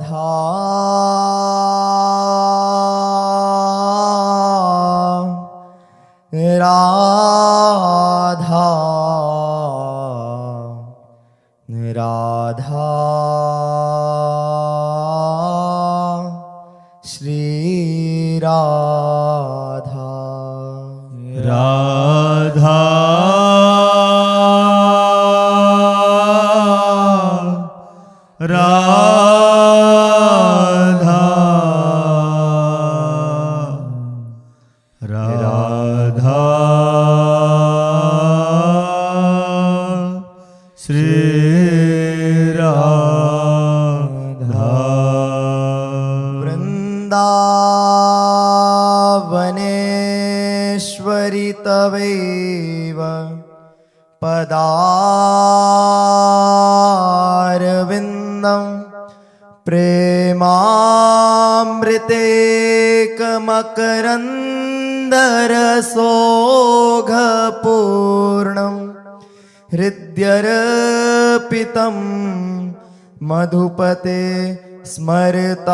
राधा राधा श्री राधा राधा राधा राधा श्री राधा वृन्दावनेश्वरि तवैव पदारविन्दं प्रेमामृतेकमकरन्दरसोऽघपूर्णं हृद्यर्पितं मधुपते स्मरतापमोग्रं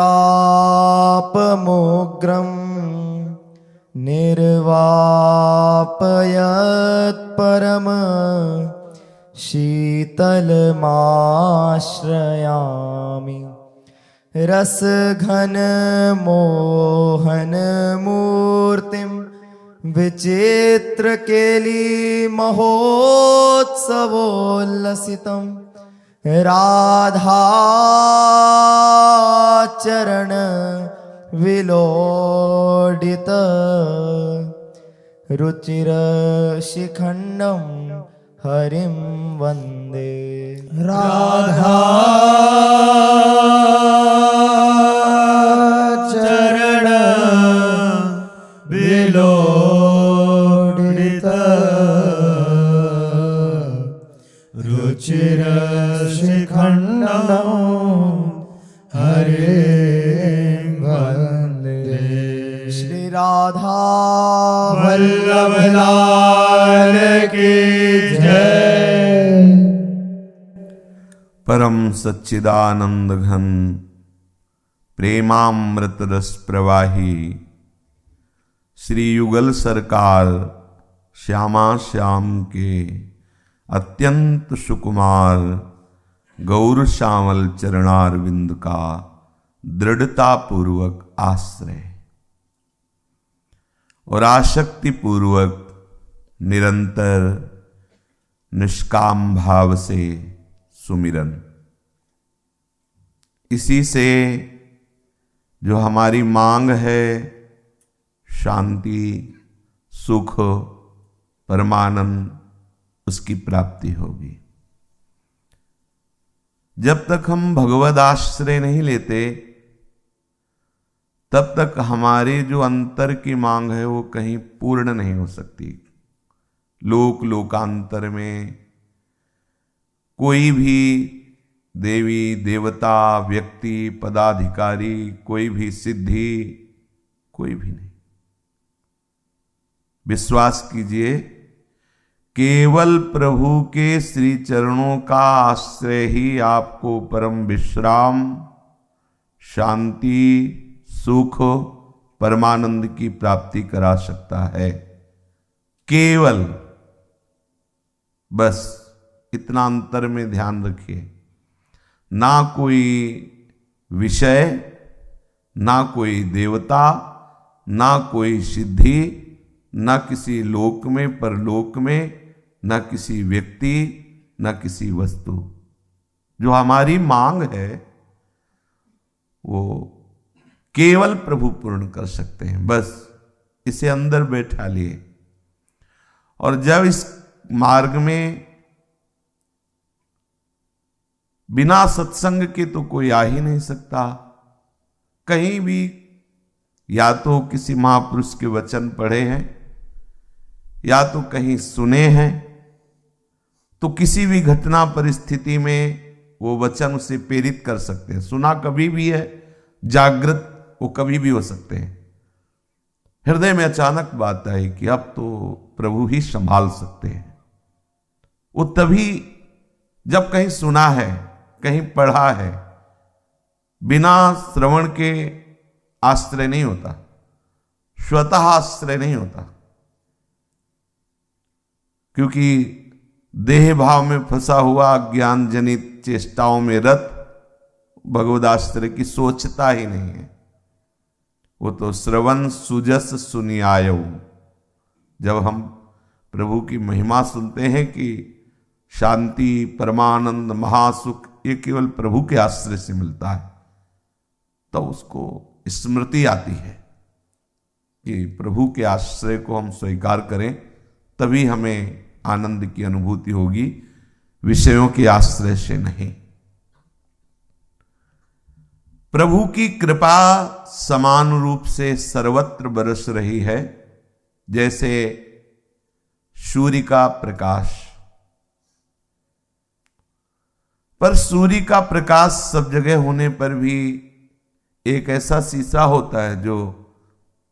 निर्वापयत्परम शीतलमाश्रयामि रसघन मोहन मूर्तिं विचित्रकेली महोत्सवोल्लसितं राधा चरण विलोडित रुचिर शिखंडं हरिं वन्दे राधा चरण विलोडित रुचिर शिखंडं हरिं वन्दे श्री राधा वल्लभ लाल की जय। परम सच्चिदानंद घन प्रेमामृत रस प्रवाही श्री युगल सरकार श्यामा श्याम के अत्यंत सुकुमार गौर श्यामल चरणारविंद का दृढ़ता पूर्वक आश्रय और आसक्ति पूर्वक निरंतर निष्काम भाव से सुमिरन, इसी से जो हमारी मांग है शांति सुख परमानंद उसकी प्राप्ति होगी। जब तक हम भगवद आश्रय नहीं लेते तब तक हमारे जो अंतर की मांग है वो कहीं पूर्ण नहीं हो सकती। लोक लोकांतर में कोई भी देवी देवता व्यक्ति पदाधिकारी कोई भी सिद्धि कोई भी नहीं। विश्वास कीजिए केवल प्रभु के श्री चरणों का आश्रय ही आपको परम विश्राम शांति सुख परमानंद की प्राप्ति करा सकता है। केवल बस इतना अंतर में ध्यान रखिए, ना कोई विषय ना कोई देवता ना कोई सिद्धि ना किसी लोक में परलोक में ना किसी व्यक्ति ना किसी वस्तु। जो हमारी मांग है वो केवल प्रभु पूर्ण कर सकते हैं। बस इसे अंदर बैठा लिए। और जब इस मार्ग में बिना सत्संग के तो कोई आ ही नहीं सकता। कहीं भी या तो किसी महापुरुष के वचन पढ़े हैं या तो कहीं सुने हैं, तो किसी भी घटना परिस्थिति में वो वचन उसे प्रेरित कर सकते हैं। सुना कभी भी है, जागृत वो कभी भी हो सकते हैं। हृदय में अचानक बात आई कि अब तो प्रभु ही संभाल सकते हैं। वो तभी जब कहीं सुना है कहीं पढ़ा है बिना श्रवण के आश्रय नहीं होता, स्वतः आश्रय नहीं होता, क्योंकि देह भाव में फंसा हुआ ज्ञान जनित चेष्टाओं में रत भगवदाश्रय की सोचता ही नहीं है। वो तो श्रवण सुजस सुनियायो, जब हम प्रभु की महिमा सुनते हैं कि शांति परमानंद महासुख ये केवल प्रभु के आश्रय से मिलता है, तो उसको स्मृति आती है कि प्रभु के आश्रय को हम स्वीकार करें, तभी हमें आनंद की अनुभूति होगी, विषयों के आश्रय से नहीं। प्रभु की कृपा समान रूप से सर्वत्र बरस रही है, जैसे सूर्य का प्रकाश। पर सूर्य का प्रकाश सब जगह होने पर भी एक ऐसा शीशा होता है जो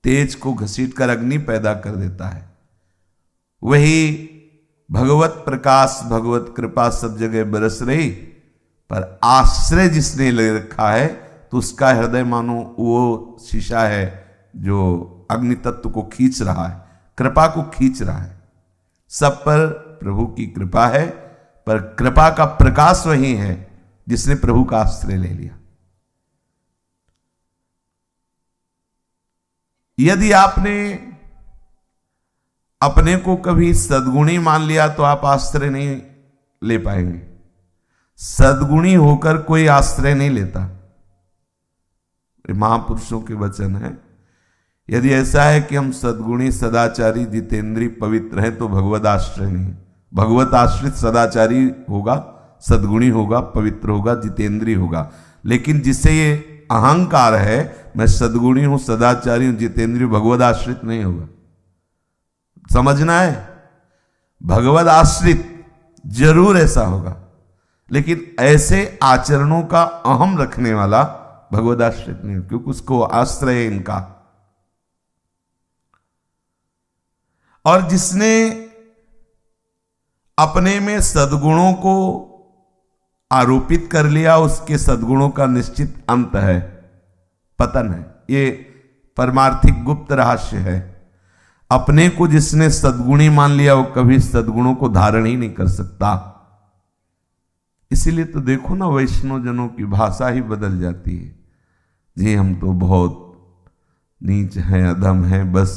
तेज को घसीटकर अग्नि पैदा कर देता है। वही भगवत प्रकाश भगवत कृपा सब जगह बरस रही, पर आश्रय जिसने ले रखा है तो उसका हृदय मानो वो शीशा है जो अग्नि तत्व को खींच रहा है, कृपा को खींच रहा है। सब पर प्रभु की कृपा है, पर कृपा का प्रकाश वही है जिसने प्रभु का आश्रय ले लिया। यदि आपने अपने को कभी सद्गुणी मान लिया तो आप आश्रय नहीं ले पाएंगे। सद्गुणी होकर कोई आश्रय नहीं लेता। महापुरुषों के वचन है, यदि ऐसा है कि हम सद्गुणी सदाचारी जितेंद्री पवित्र हैं तो भगवत आश्रय नहीं। भगवत आश्रित सदाचारी होगा, सद्गुणी होगा, पवित्र होगा, जितेंद्री होगा। लेकिन जिसे ये अहंकार है मैं सद्गुणी हूं, सदाचारी हूं, जितेंद्री, भगवत आश्रित नहीं होगा। समझना है, भगवत आश्रित जरूर ऐसा होगा, लेकिन ऐसे आचरणों का अहम रखने वाला भगवत आश्रित नहीं, क्योंकि उसको आश्रय है इनका। और जिसने अपने में सद्गुणों को आरोपित कर लिया, उसके सद्गुणों का निश्चित अंत है, पतन है। ये परमार्थिक गुप्त रहस्य है। अपने को जिसने सद्गुणी मान लिया वो कभी सद्गुणों को धारण ही नहीं कर सकता। इसीलिए तो देखो ना, वैष्णव जनों की भाषा ही बदल जाती है। जी हम तो बहुत नीच हैं, अधम हैं, बस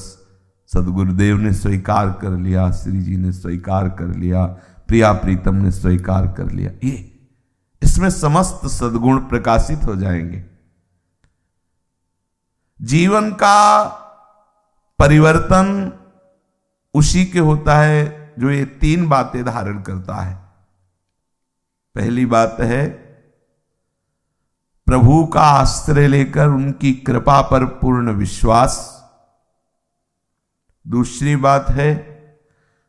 सदगुरुदेव ने स्वीकार कर लिया, श्री जी ने स्वीकार कर लिया, प्रिया प्रीतम ने स्वीकार कर लिया। ये इसमें समस्त सद्गुण प्रकाशित हो जाएंगे। जीवन का परिवर्तन उसी के होता है जो ये तीन बातें धारण करता है। पहली बात है प्रभु का आश्रय लेकर उनकी कृपा पर पूर्ण विश्वास। दूसरी बात है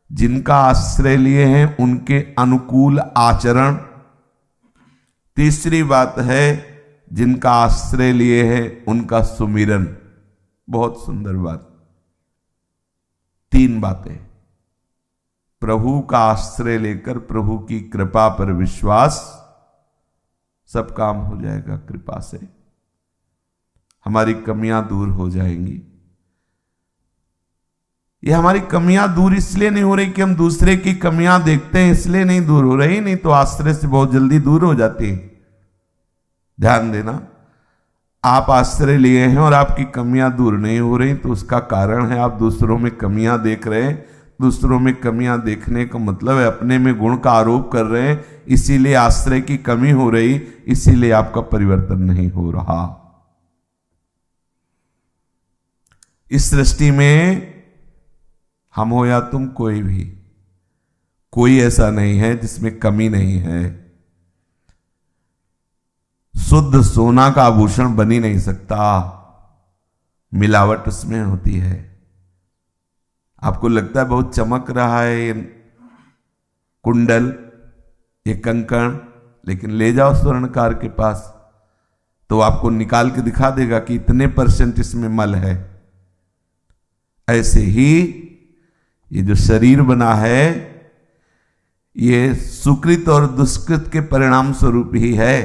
जिनका आश्रय लिए हैं उनके अनुकूल आचरण। तीसरी बात है जिनका आश्रय लिए हैं उनका सुमिरन। बहुत सुंदर बात। तीन बातें, प्रभु का आश्रय लेकर प्रभु की कृपा पर विश्वास, सब काम हो जाएगा कृपा से, हमारी कमियां दूर हो जाएंगी। ये हमारी कमियां दूर इसलिए नहीं हो रही कि हम दूसरे की कमियां देखते हैं, इसलिए नहीं दूर हो रही, नहीं तो आश्रय से बहुत जल्दी दूर हो जाती है। ध्यान देना, आप आश्रय लिए हैं और आपकी कमियां दूर नहीं हो रही तो उसका कारण है आप दूसरों में कमियां देख रहे हैं। दूसरों में कमियां देखने का मतलब है अपने में गुण का आरोप कर रहे हैं, इसीलिए आश्रय की कमी हो रही, इसीलिए आपका परिवर्तन नहीं हो रहा। इस सृष्टि में हम हो या तुम, कोई भी, कोई ऐसा नहीं है जिसमें कमी नहीं है। शुद्ध सोना का आभूषण बन ही नहीं सकता, मिलावट उसमें होती है। आपको लगता है बहुत चमक रहा है ये कुंडल, ये कंकण, लेकिन ले जाओ स्वर्णकार के पास तो आपको निकाल के दिखा देगा कि इतने % इसमें मल है। ऐसे ही ये जो शरीर बना है ये सुकृत और दुष्कृत के परिणाम स्वरूप ही है।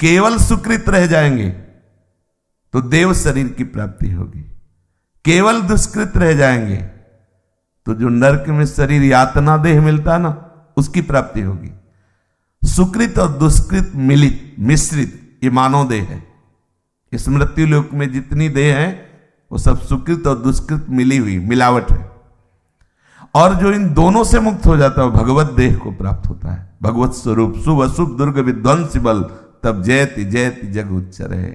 केवल सुकृत रह जाएंगे तो देव शरीर की प्राप्ति होगी, केवल दुष्कृत रह जाएंगे तो जो नरक में शरीर यातना देह मिलता ना उसकी प्राप्ति होगी। सुकृत और दुष्कृत मिलित मिश्रित ये मानव देह है। इस मृत्यु लोक में जितनी देह है वो सब सुकृत और दुष्कृत मिली हुई मिलावट है। और जो इन दोनों से मुक्त हो जाता है भगवत देह को प्राप्त होता है, भगवत स्वरूप। शुभ अशुभ दुर्ग विध्वंस बल तब जयति जयति जग उच्चर है।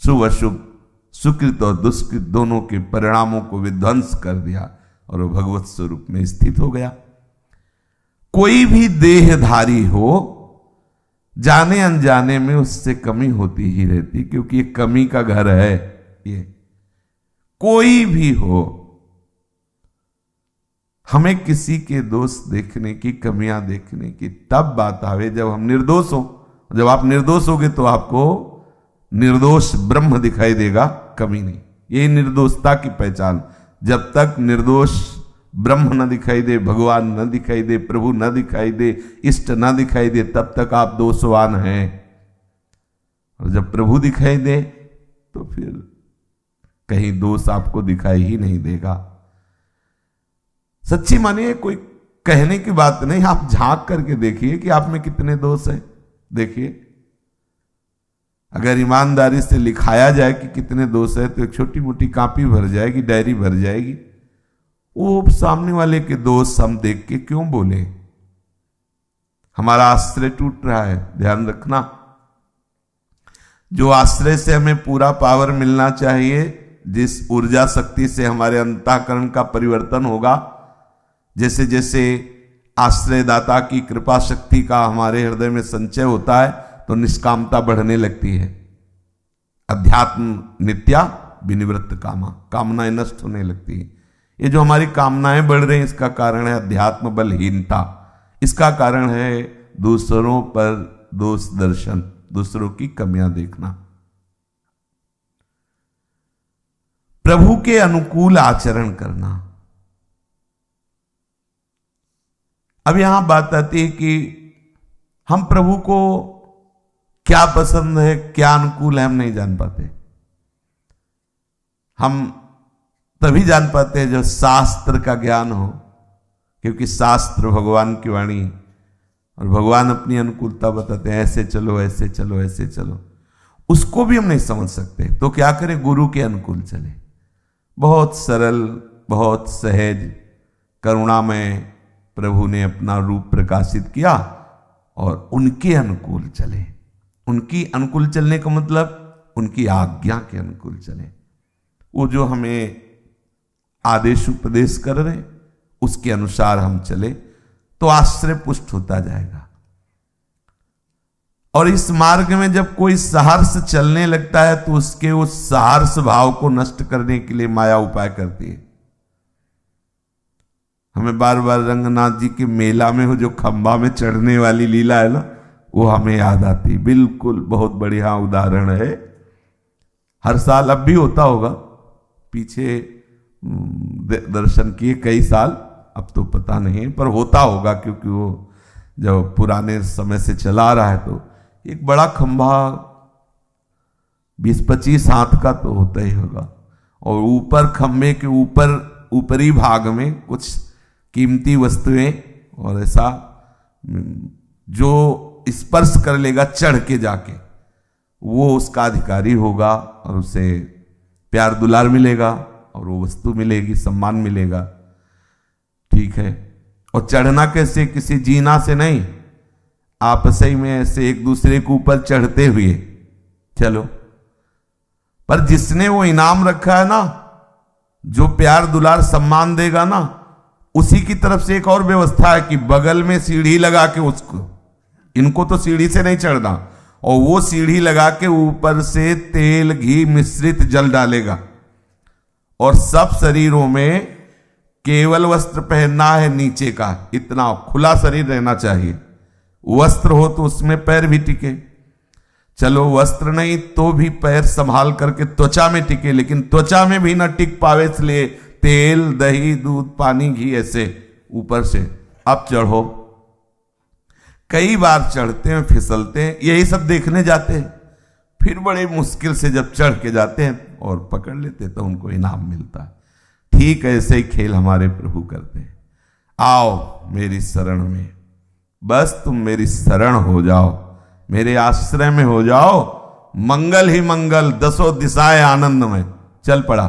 शुभ अशुभ सुकृत और दुष्कृत दोनों के परिणामों को विध्वंस कर दिया और वो भगवत स्वरूप में स्थित हो गया। कोई भी देहधारी हो जाने अनजाने में उससे कमी होती ही रहती, क्योंकि ये कमी का घर है। ये कोई भी हो, हमें किसी के दोष देखने की, कमियां देखने की तब बात आवे जब हम निर्दोष हो। जब आप निर्दोष होगे तो आपको निर्दोष ब्रह्म दिखाई देगा, कमी नहीं। यही निर्दोषता की पहचान। जब तक निर्दोष ब्रह्म न दिखाई दे, भगवान न दिखाई दे, प्रभु न दिखाई दे, इष्ट न दिखाई दे, तब तक आप दोषवान हैं। और जब प्रभु दिखाई दे तो फिर कहीं दोष आपको दिखाई ही नहीं देगा। सच्ची मानिए, कोई कहने की बात नहीं, आप झांक करके देखिए कि आप में कितने दोष हैं। देखिए, अगर ईमानदारी से लिखाया जाए कि कितने दोष है तो एक छोटी मोटी कॉपी भर जाएगी, डायरी भर जाएगी। वो सामने वाले के दोष हम देख के क्यों बोले? हमारा आश्रय टूट रहा है, ध्यान रखना। जो आश्रय से हमें पूरा पावर मिलना चाहिए, जिस ऊर्जा शक्ति से हमारे अंतःकरण का परिवर्तन होगा, जैसे जैसे आश्रयदाता की कृपा शक्ति का हमारे हृदय में संचय होता है तो निष्कामता बढ़ने लगती है। अध्यात्म नित्या विनिवृत्त कामा, कामनाएं नष्ट होने लगती है। ये जो हमारी कामनाएं बढ़ रही हैं इसका कारण है अध्यात्म बलहीनता। इसका कारण है दूसरों पर दोष दर्शन, दूसरों की कमियां देखना। प्रभु के अनुकूल आचरण करना। अब यहां बात आती है कि हम प्रभु को क्या पसंद है, क्या अनुकूल है, हम नहीं जान पाते। हम तभी जान पाते हैं जब शास्त्र का ज्ञान हो, क्योंकि शास्त्र भगवान की वाणी और भगवान अपनी अनुकूलता बताते हैं, ऐसे चलो, ऐसे चलो, ऐसे चलो। उसको भी हम नहीं समझ सकते तो क्या करें? गुरु के अनुकूल चले। बहुत सरल, बहुत सहज, करुणामय प्रभु ने अपना रूप प्रकाशित किया और उनके अनुकूल चले। उनकी अनुकूल चलने का मतलब उनकी आज्ञा के अनुकूल चले। वो जो हमें आदेश उपदेश कर रहे उसके अनुसार हम चले तो आश्रय पुष्ट होता जाएगा। और इस मार्ग में जब कोई सहर्ष चलने लगता है तो उसके उस सहर्ष भाव को नष्ट करने के लिए माया उपाय करती है। हमें बार बार रंगनाथ जी के मेला में वो जो खंबा में चढ़ने वाली लीला है ना, वो हमें याद आती। बिल्कुल बहुत बढ़िया उदाहरण है। हर साल अब भी होता होगा, पीछे दर्शन किए कई साल, अब तो पता नहीं, पर होता होगा क्योंकि वो जब पुराने समय से चला रहा है तो एक बड़ा खंभा 20-25 हाथ का तो होता ही होगा। और ऊपर खंभे के ऊपरी भाग में कुछ कीमती वस्तुएं और ऐसा जो स्पर्श कर लेगा चढ़ के जाके वो उसका अधिकारी होगा और उसे प्यार दुलार मिलेगा और वो वस्तु मिलेगी, सम्मान मिलेगा। ठीक है। और चढ़ना कैसे? किसी जीना से नहीं, आपस ही में ऐसे एक दूसरे के ऊपर चढ़ते हुए चलो। पर जिसने वो इनाम रखा है ना, जो प्यार दुलार सम्मान देगा ना, उसी की तरफ से एक और व्यवस्था है कि बगल में सीढ़ी लगा के उसको, इनको तो सीढ़ी से नहीं चढ़ना, और वो सीढ़ी लगा के ऊपर से तेल घी मिश्रित जल डालेगा और सब शरीरों में केवल वस्त्र पहनना है नीचे का, इतना खुला शरीर रहना चाहिए। वस्त्र हो तो उसमें पैर भी टिके, चलो वस्त्र नहीं तो भी पैर संभाल करके त्वचा में टिके, लेकिन त्वचा में भी ना टिक पावे इसलिए तेल दही दूध पानी घी ऐसे ऊपर से अब चढ़ो। कई बार चढ़ते हैं, फिसलते हैं, यही सब देखने जाते हैं, फिर बड़े मुश्किल से जब चढ़ के जाते हैं और पकड़ लेते तो उनको इनाम मिलता है। ठीक ऐसे ही खेल हमारे प्रभु करते हैं। आओ मेरी शरण में, बस तुम मेरी शरण हो जाओ, मेरे आश्रय में हो जाओ, मंगल ही मंगल, दसों दिशाएं आनंद में। चल पड़ा,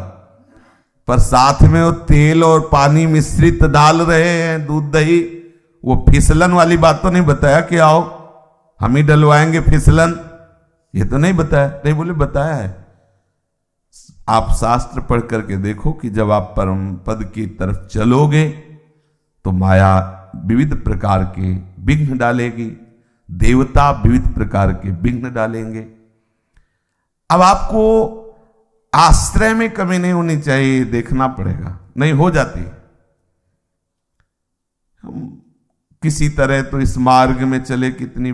पर साथ में वो तेल और पानी मिश्रित डाल रहे हैं, दूध दही, वो फिसलन वाली बात तो नहीं बताया कि आओ हम ही डलवाएंगे फिसलन, ये तो नहीं बताया। नहीं बोले बताया है। आप शास्त्र पढ़ करके देखो कि जब आप परम पद की तरफ चलोगे तो माया विविध प्रकार के विघ्न डालेगी, देवता विविध प्रकार के विघ्न डालेंगे। अब आपको आश्रय में कमी नहीं होनी चाहिए, देखना पड़ेगा, नहीं हो जाती। हम किसी तरह तो इस मार्ग में चले, कितनी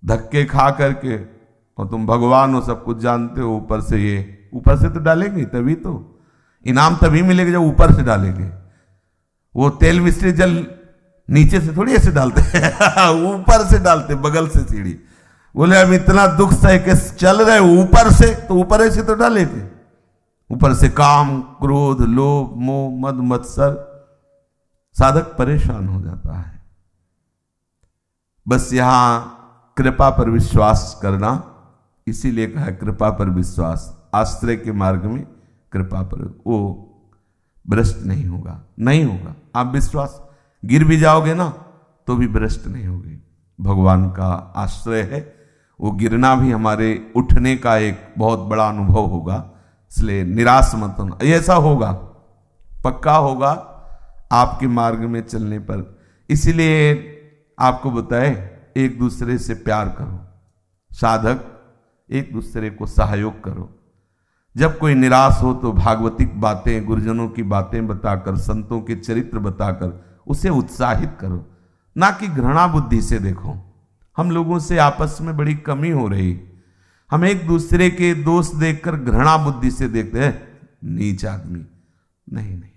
धक्के खा करके, और तुम भगवान हो, सब कुछ जानते हो, ऊपर से तो डालेंगे, तभी तो इनाम तभी मिलेगा जब ऊपर से डालेंगे। वो तेल मिश्रित जल नीचे से थोड़ी ऐसे डालते हैं ऊपर से डालते, बगल से सीढ़ी। बोले हम इतना दुख सह के चल रहे ऊपर से, तो ऊपर ऐसे तो डालेंगे। ऊपर से काम, क्रोध, लोभ, मोह, मद, मत्सर, साधक परेशान हो जाता है। बस यहां कृपा पर विश्वास करना, इसीलिए कहा कृपा पर विश्वास। आश्रय के मार्ग में कृपा पर, वो भ्रष्ट नहीं होगा, नहीं होगा। आप विश्वास, गिर भी जाओगे ना तो भी भ्रष्ट नहीं होगे। भगवान का आश्रय है, वो गिरना भी हमारे उठने का एक बहुत बड़ा अनुभव होगा। इसलिए निराश मत होना, ऐसा होगा, पक्का होगा आपके मार्ग में चलने पर। इसीलिए आपको बताए, एक दूसरे से प्यार करो, साधक एक दूसरे को सहयोग करो। जब कोई निराश हो तो भागवतिक बातें, गुरुजनों की बातें बताकर, संतों के चरित्र बताकर उसे उत्साहित करो, ना कि घृणा बुद्धि से देखो। हम लोगों से आपस में बड़ी कमी हो रही, हम एक दूसरे के दोष देखकर घृणा बुद्धि से देखते हैं, नीच आदमी। नहीं नहीं,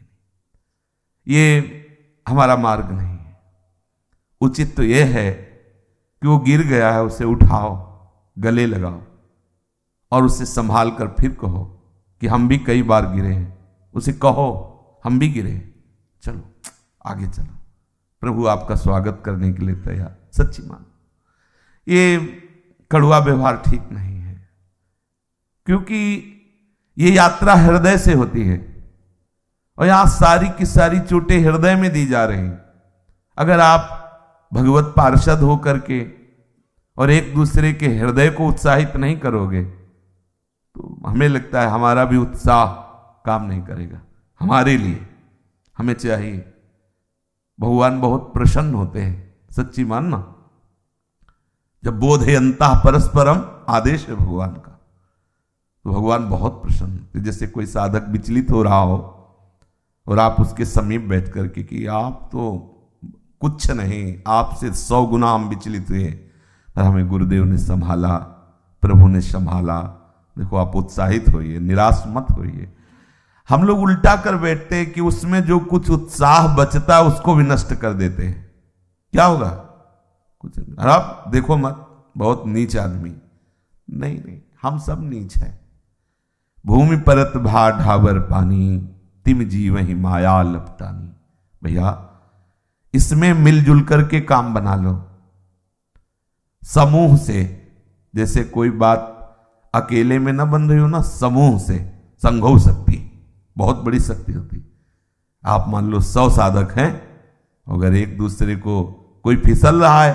ये हमारा मार्ग नहीं है। उचित तो यह है कि वो गिर गया है, उसे उठाओ, गले लगाओ और उसे संभाल कर फिर कहो कि हम भी कई बार गिरे हैं। उसे कहो हम भी गिरे, चलो आगे चलो, प्रभु आपका स्वागत करने के लिए तैयार। सच्ची मानो, ये कड़वा व्यवहार ठीक नहीं है, क्योंकि ये यात्रा हृदय से होती है और यहां सारी की सारी चोटें हृदय में दी जा रही। अगर आप भगवत पार्षद हो करके और एक दूसरे के हृदय को उत्साहित नहीं करोगे तो हमें लगता है हमारा भी उत्साह काम नहीं करेगा। हमारे लिए हमें चाहिए, भगवान बहुत प्रसन्न होते हैं, सच्ची मानना। जब बोधयंता परस्परम आदेश है भगवान का, तो भगवान बहुत प्रसन्न होते। जैसे कोई साधक विचलित हो रहा हो और आप उसके समीप बैठ करके कि आप तो कुछ नहीं, आपसे 100 गुना हम विचलित हुए, पर हमें गुरुदेव ने संभाला, प्रभु ने संभाला। देखो, आप उत्साहित होइए, निराश मत होइए। हम लोग उल्टा कर बैठते हैं कि उसमें जो कुछ उत्साह बचता है उसको भी नष्ट कर देते हैं। क्या होगा? कुछ नहीं। और आप देखो मत, बहुत नीच आदमी। नहीं नहीं, हम सब नीच हैं। भूमि परत भा ढाबर पानी, तिम जीव ही माया लपटानी। भैया, इसमें मिलजुल करके काम बना लो, समूह से। जैसे कोई बात अकेले में न बन रही हो ना, समूह से, संघो शक्ति बहुत बड़ी शक्ति होती। आप मान लो 100 साधक हैं, अगर एक दूसरे को कोई फिसल रहा है,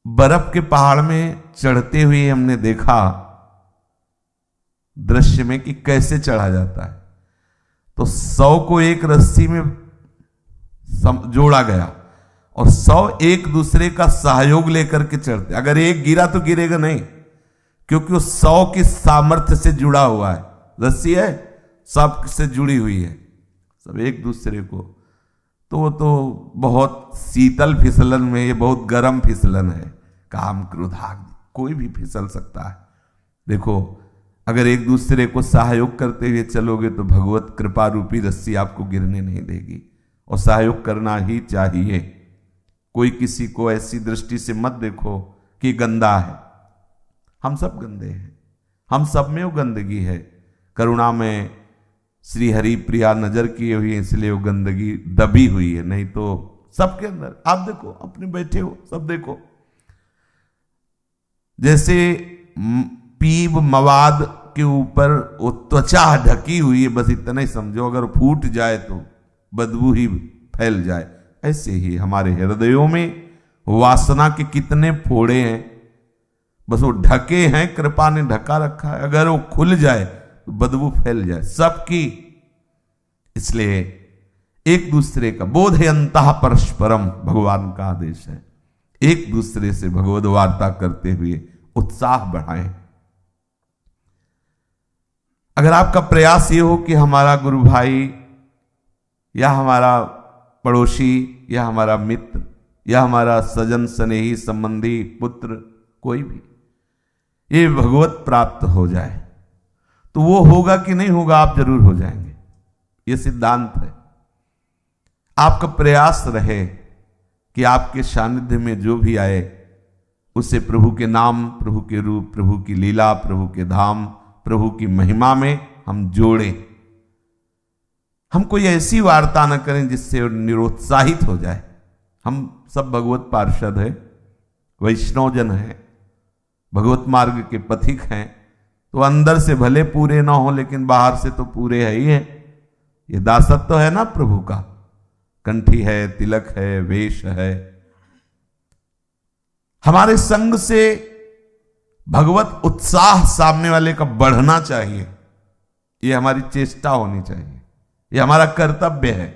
बर्फ के पहाड़ में चढ़ते हुए हमने देखा दृश्य में कि कैसे चढ़ा जाता है। तो 100 को एक रस्सी में जोड़ा गया और 100 एक दूसरे का सहयोग लेकर के चढ़ते। अगर एक गिरा तो गिरेगा नहीं, क्योंकि वो 100 की सामर्थ्य से जुड़ा हुआ है। रस्सी है, सब से जुड़ी हुई है, सब एक दूसरे को। तो वो तो बहुत शीतल फिसलन में, ये बहुत गर्म फिसलन है। काम क्रोध आदि कोई भी फिसल सकता है। देखो, अगर एक दूसरे को सहयोग करते हुए चलोगे तो भगवत कृपा रूपी रस्सी आपको गिरने नहीं देगी। और सहयोग करना ही चाहिए। कोई किसी को ऐसी दृष्टि से मत देखो कि गंदा है। हम सब गंदे हैं, हम सब में वो गंदगी है। करुणा में श्री हरि प्रिया नजर की हुई है, इसलिए वो गंदगी दबी हुई है, नहीं तो सबके अंदर। आप देखो, अपने बैठे हो सब देखो, जैसे पीप मवाद के ऊपर वो त्वचा ढकी हुई है, बस इतना ही समझो, अगर फूट जाए तो बदबू ही फैल जाए। ऐसे ही हमारे हृदयों में वासना के कितने फोड़े हैं, बस वो ढके हैं, कृपा ने ढका रखा है, अगर वो खुल जाए तो बदबू फैल जाए सबकी। इसलिए एक दूसरे का बोधयन्तः परस्परम भगवान का आदेश है, एक दूसरे से भगवद वार्ता करते हुए उत्साह बढ़ाएं। अगर आपका प्रयास ये हो कि हमारा गुरु भाई या हमारा पड़ोसी या हमारा मित्र या हमारा सजन स्नेही संबंधी पुत्र कोई भी ये भगवत प्राप्त हो जाए, तो वो होगा कि नहीं होगा, आप जरूर हो जाएंगे। ये सिद्धांत है। आपका प्रयास रहे कि आपके सानिध्य में जो भी आए उसे प्रभु के नाम, प्रभु के रूप, प्रभु की लीला, प्रभु के धाम, प्रभु की महिमा में हम जोड़ें। हम कोई ऐसी वार्ता न करें जिससे वो निरुत्साहित हो जाए। हम सब भगवत पार्षद हैं, वैष्णवजन हैं, भगवत मार्ग के पथिक हैं, तो अंदर से भले पूरे ना हो लेकिन बाहर से तो पूरे है ही है। ये दासत्व तो है ना प्रभु का, कंठी है, तिलक है, वेश है। हमारे संग से भगवत उत्साह सामने वाले का बढ़ना चाहिए, ये हमारी चेष्टा होनी चाहिए, ये हमारा कर्तव्य है।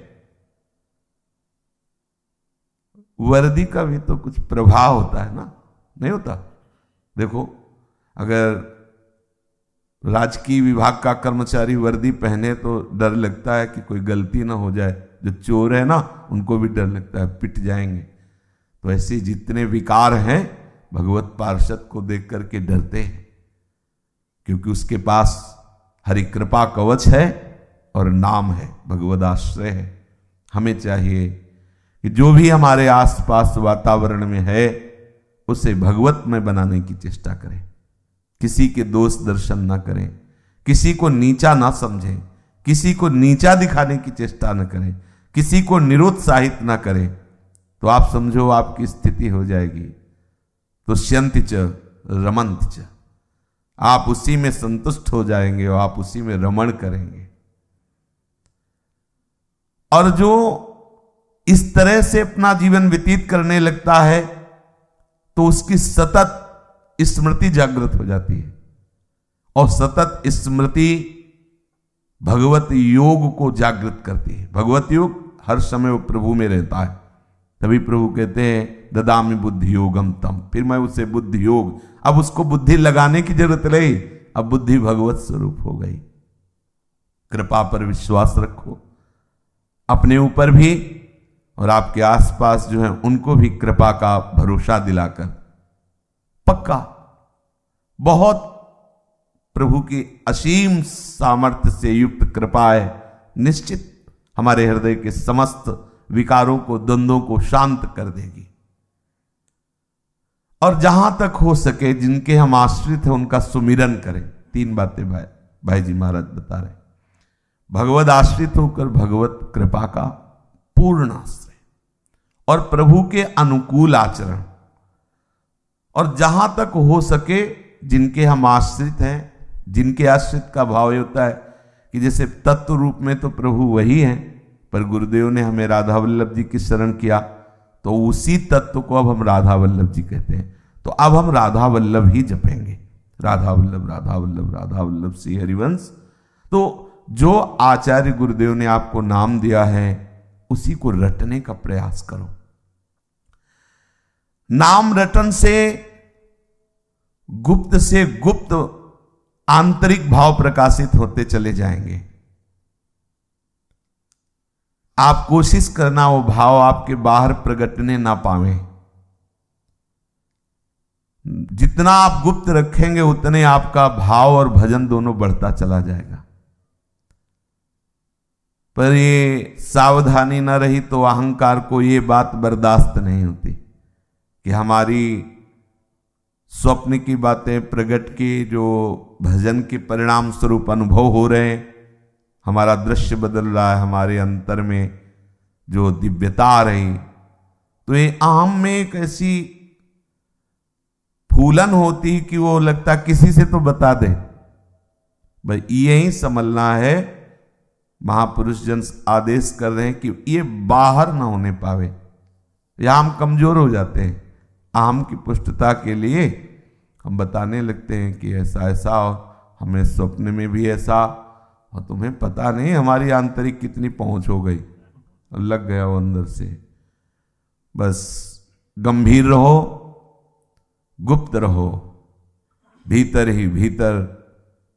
वर्दी का भी तो कुछ प्रभाव होता है ना, नहीं होता? देखो, अगर राजकीय विभाग का कर्मचारी वर्दी पहने तो डर लगता है कि कोई गलती ना हो जाए। जो चोर है ना, उनको भी डर लगता है पिट जाएंगे। तो ऐसे जितने विकार हैं भगवत पार्षद को देख करके डरते हैं, क्योंकि उसके पास हरि कृपा कवच है और नाम है, भगवद आश्रय है। हमें चाहिए कि जो भी हमारे आसपास वातावरण में है उसे भगवत में बनाने की चेष्टा करें। किसी के दोष दर्शन ना करें, किसी को नीचा ना समझें, किसी को नीचा दिखाने की चेष्टा न करें, किसी को निरुत्साहित ना करें, तो आप समझो आपकी स्थिति हो जाएगी तुष्यन्ति च रमन्ति च, आप उसी में संतुष्ट हो जाएंगे और आप उसी में रमण करेंगे। और जो इस तरह से अपना जीवन व्यतीत करने लगता है तो उसकी सतत स्मृति जागृत हो जाती है, और सतत स्मृति भगवत योग को जागृत करती है। भगवत योग हर समय वो प्रभु में रहता है, तभी प्रभु कहते हैं ददामि बुद्धि योगम तम, फिर मैं उसे बुद्धि योग, अब उसको बुद्धि लगाने की जरूरत नहीं, अब बुद्धि भगवत स्वरूप हो गई। कृपा पर विश्वास रखो, अपने ऊपर भी और आपके आसपास जो है उनको भी कृपा का भरोसा दिलाकर, पक्का बहुत प्रभु की असीम सामर्थ्य से युक्त कृपा है, निश्चित हमारे हृदय के समस्त विकारों को, द्वंद्वों को शांत कर देगी। और जहां तक हो सके जिनके हम आश्रित हैं उनका सुमिरन करें। 3 बातें भाई जी महाराज बता रहे, भगवत आश्रित होकर भगवत कृपा का पूर्ण आश्रय और प्रभु के अनुकूल आचरण, और जहां तक हो सके जिनके हम आश्रित हैं, जिनके आश्रित का भाव होता है कि जैसे तत्व रूप में तो प्रभु वही हैं, पर गुरुदेव ने हमें राधा वल्लभ जी की शरण किया तो उसी तत्व को अब हम राधा वल्लभ जी कहते हैं। तो अब हम राधा वल्लभ ही जपेंगे, राधा वल्लभ राधा वल्लभ राधा वल्लभ श्री हरिवंश। तो जो आचार्य गुरुदेव ने आपको नाम दिया है उसी को रटने का प्रयास करो। नाम रटन से गुप्त आंतरिक भाव प्रकाशित होते चले जाएंगे। आप कोशिश करना वो भाव आपके बाहर प्रगटने ना पावे। जितना आप गुप्त रखेंगे उतने आपका भाव और भजन दोनों बढ़ता चला जाएगा। पर ये सावधानी न रही तो अहंकार को ये बात बर्दाश्त नहीं होती कि हमारी स्वप्न की बातें प्रगट की, जो भजन के परिणाम स्वरूप अनुभव हो रहे हैं, हमारा दृश्य बदल रहा है, हमारे अंतर में जो दिव्यता आ रही, तो ये आम में एक ऐसी फूलन होती कि वो लगता किसी से तो बता दे। भाई यही समझना है, महापुरुष जन आदेश कर रहे हैं कि ये बाहर ना होने पावे। या हम कमजोर हो जाते हैं, आम की पुष्टता के लिए हम बताने लगते हैं कि ऐसा ऐसा, हमें स्वप्न में भी ऐसा, और तुम्हें पता नहीं हमारी आंतरिक कितनी पहुंच हो गई, लग गया वो अंदर से। बस गंभीर रहो, गुप्त रहो, भीतर ही भीतर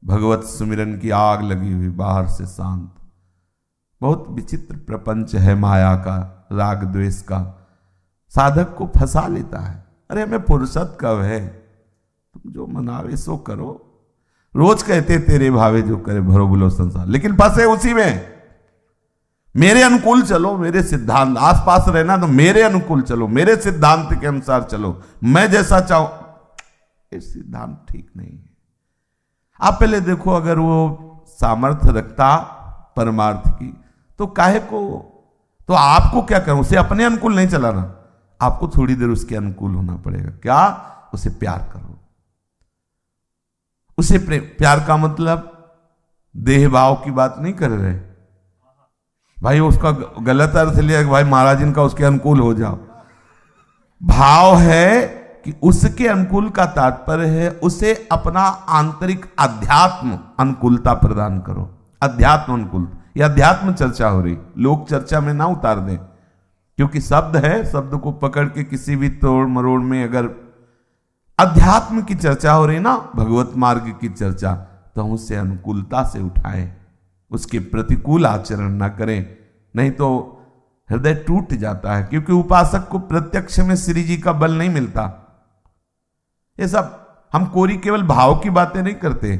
भगवत सुमिरन की आग लगी हुई, बाहर से शांत। बहुत विचित्र प्रपंच है माया का, राग द्वेष का, साधक को फंसा लेता है। अरे हमें फुर्सत कब है, तुम जो मनावे सो करो। रोज कहते तेरे भावे जो करे भरो बुलो संसार, लेकिन फंसे उसी में। मेरे अनुकूल चलो, मेरे सिद्धांत, आसपास रहना तो मेरे अनुकूल चलो, मेरे सिद्धांत के अनुसार चलो, मैं जैसा चाहूं। ये सिद्धांत ठीक नहीं है। आप पहले देखो, अगर वो सामर्थ्य रखता परमार्थ की तो काहे को, तो आपको क्या करूं, उसे अपने अनुकूल नहीं चलाना, आपको थोड़ी देर उसके अनुकूल होना पड़ेगा। क्या? उसे प्यार करो। उसे प्यार का मतलब देह भाव की बात नहीं कर रहे भाई, उसका गलत अर्थ लिया कि भाई महाराज इनका उसके अनुकूल हो जाओ। भाव है कि उसके अनुकूल का तात्पर्य है उसे अपना आंतरिक अध्यात्म अनुकूलता प्रदान करो। अध्यात्म अनुकूल, यह अध्यात्म चर्चा हो रही, लोक चर्चा में ना उतार दें, क्योंकि शब्द है, शब्द को पकड़ के किसी भी तोड़ मरोड़ में अगर अध्यात्म की चर्चा हो रही ना, भगवत मार्ग की चर्चा, तो हम उससे अनुकूलता से उठाएं, उसके प्रतिकूल आचरण ना करें, नहीं तो हृदय टूट जाता है। क्योंकि उपासक को प्रत्यक्ष में श्री जी का बल नहीं मिलता। ये सब हम कोरी केवल भाव की बातें नहीं करते,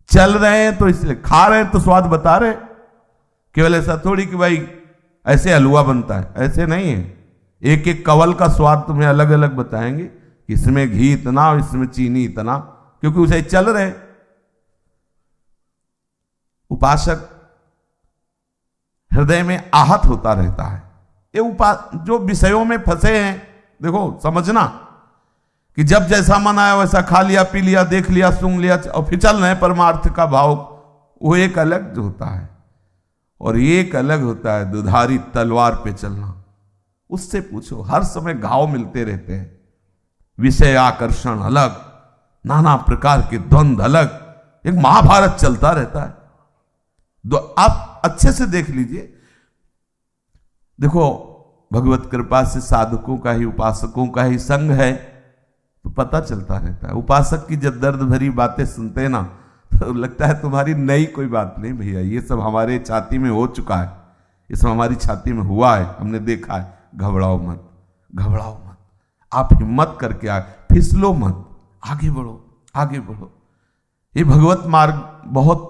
चल रहे हैं तो इसलिए, खा रहे हैं तो स्वाद बता रहे, केवल ऐसा थोड़ी कि भाई ऐसे हलवा बनता है, ऐसे नहीं है। एक एक कवल का स्वाद तुम्हें अलग अलग बताएंगे, इसमें घी इतना और इसमें चीनी इतना, क्योंकि उसे चल रहे। उपासक हृदय में आहत होता रहता है। ये जो विषयों में फंसे हैं, देखो समझना कि जब जैसा मन आया वैसा खा लिया, पी लिया, देख लिया, सुन लिया और फिर चल रहे परमार्थ का भाव, वो एक अलग होता है। और एक अलग होता है दुधारी तलवार पे चलना। उससे पूछो, हर समय घाव मिलते रहते हैं, विषय आकर्षण अलग, नाना प्रकार के द्वंद्व अलग, एक महाभारत चलता रहता है। आप अच्छे से देख लीजिए, देखो भगवत कृपा से साधकों का ही, उपासकों का ही संग है तो पता चलता रहता है। उपासक की जब दर्द भरी बातें सुनते हैं ना, तो लगता है तुम्हारी नई कोई बात नहीं भैया, ये सब हमारे छाती में हो चुका है, ये सब हमारी छाती में हुआ है, हमने देखा है। घबराओ मत, घबराओ मत, आप हिम्मत करके आए, फिसलो मत, आगे बढ़ो, आगे बढ़ो। ये भगवत मार्ग बहुत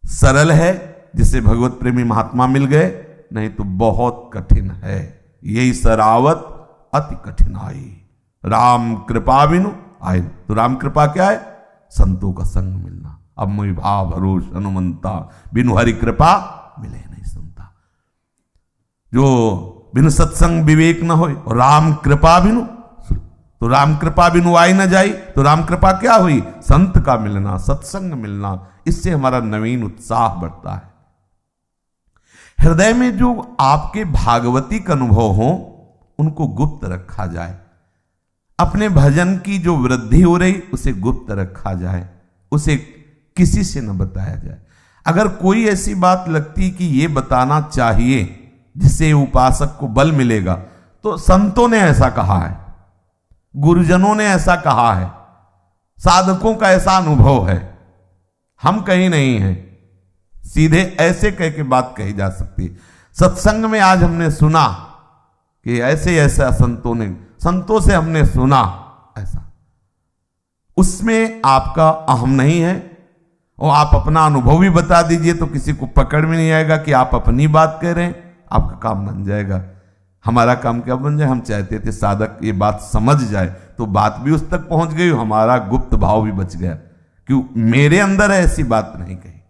सरल है, जिसे भगवत प्रेमी महात्मा मिल गए, नहीं तो बहुत कठिन है। यही सरावत अति कठिनाई, राम कृपा बिनु आए। तो राम कृपा क्या है? संतों का संग मिलना। अब मोहि भाव भरोस हनुमंता, बिनु हरि कृपा मिले नहीं संता। जो बिनु सत्संग विवेक न होए, और राम कृपा बिनु, तो राम कृपा बिनु आई न जाई। तो राम कृपा क्या हुई? संत का मिलना, सत्संग मिलना। इससे हमारा नवीन उत्साह बढ़ता है। हृदय में जो आपके भागवतिक अनुभव हो, उनको गुप्त रखा जाए। अपने भजन की जो वृद्धि हो रही, उसे गुप्त रखा जाए, उसे किसी से न बताया जाए। अगर कोई ऐसी बात लगती कि ये बताना चाहिए जिससे उपासक को बल मिलेगा, तो संतों ने ऐसा कहा है, गुरुजनों ने ऐसा कहा है, साधकों का ऐसा अनुभव है, हम कहीं नहीं हैं। सीधे ऐसे कह के बात कही जा सकती है। सत्संग में आज हमने सुना कि ऐसे ऐसा संतों से हमने सुना ऐसा, उसमें आपका अहम नहीं है, और आप अपना अनुभव भी बता दीजिए तो किसी को पकड़ में नहीं आएगा कि आप अपनी बात कह रहे हैं, आपका काम बन जाएगा। हमारा काम क्या बन जाए, हम चाहते थे साधक ये बात समझ जाए, तो बात भी उस तक पहुंच गई, हमारा गुप्त भाव भी बच गया, क्यों मेरे अंदर ऐसी बात नहीं कही।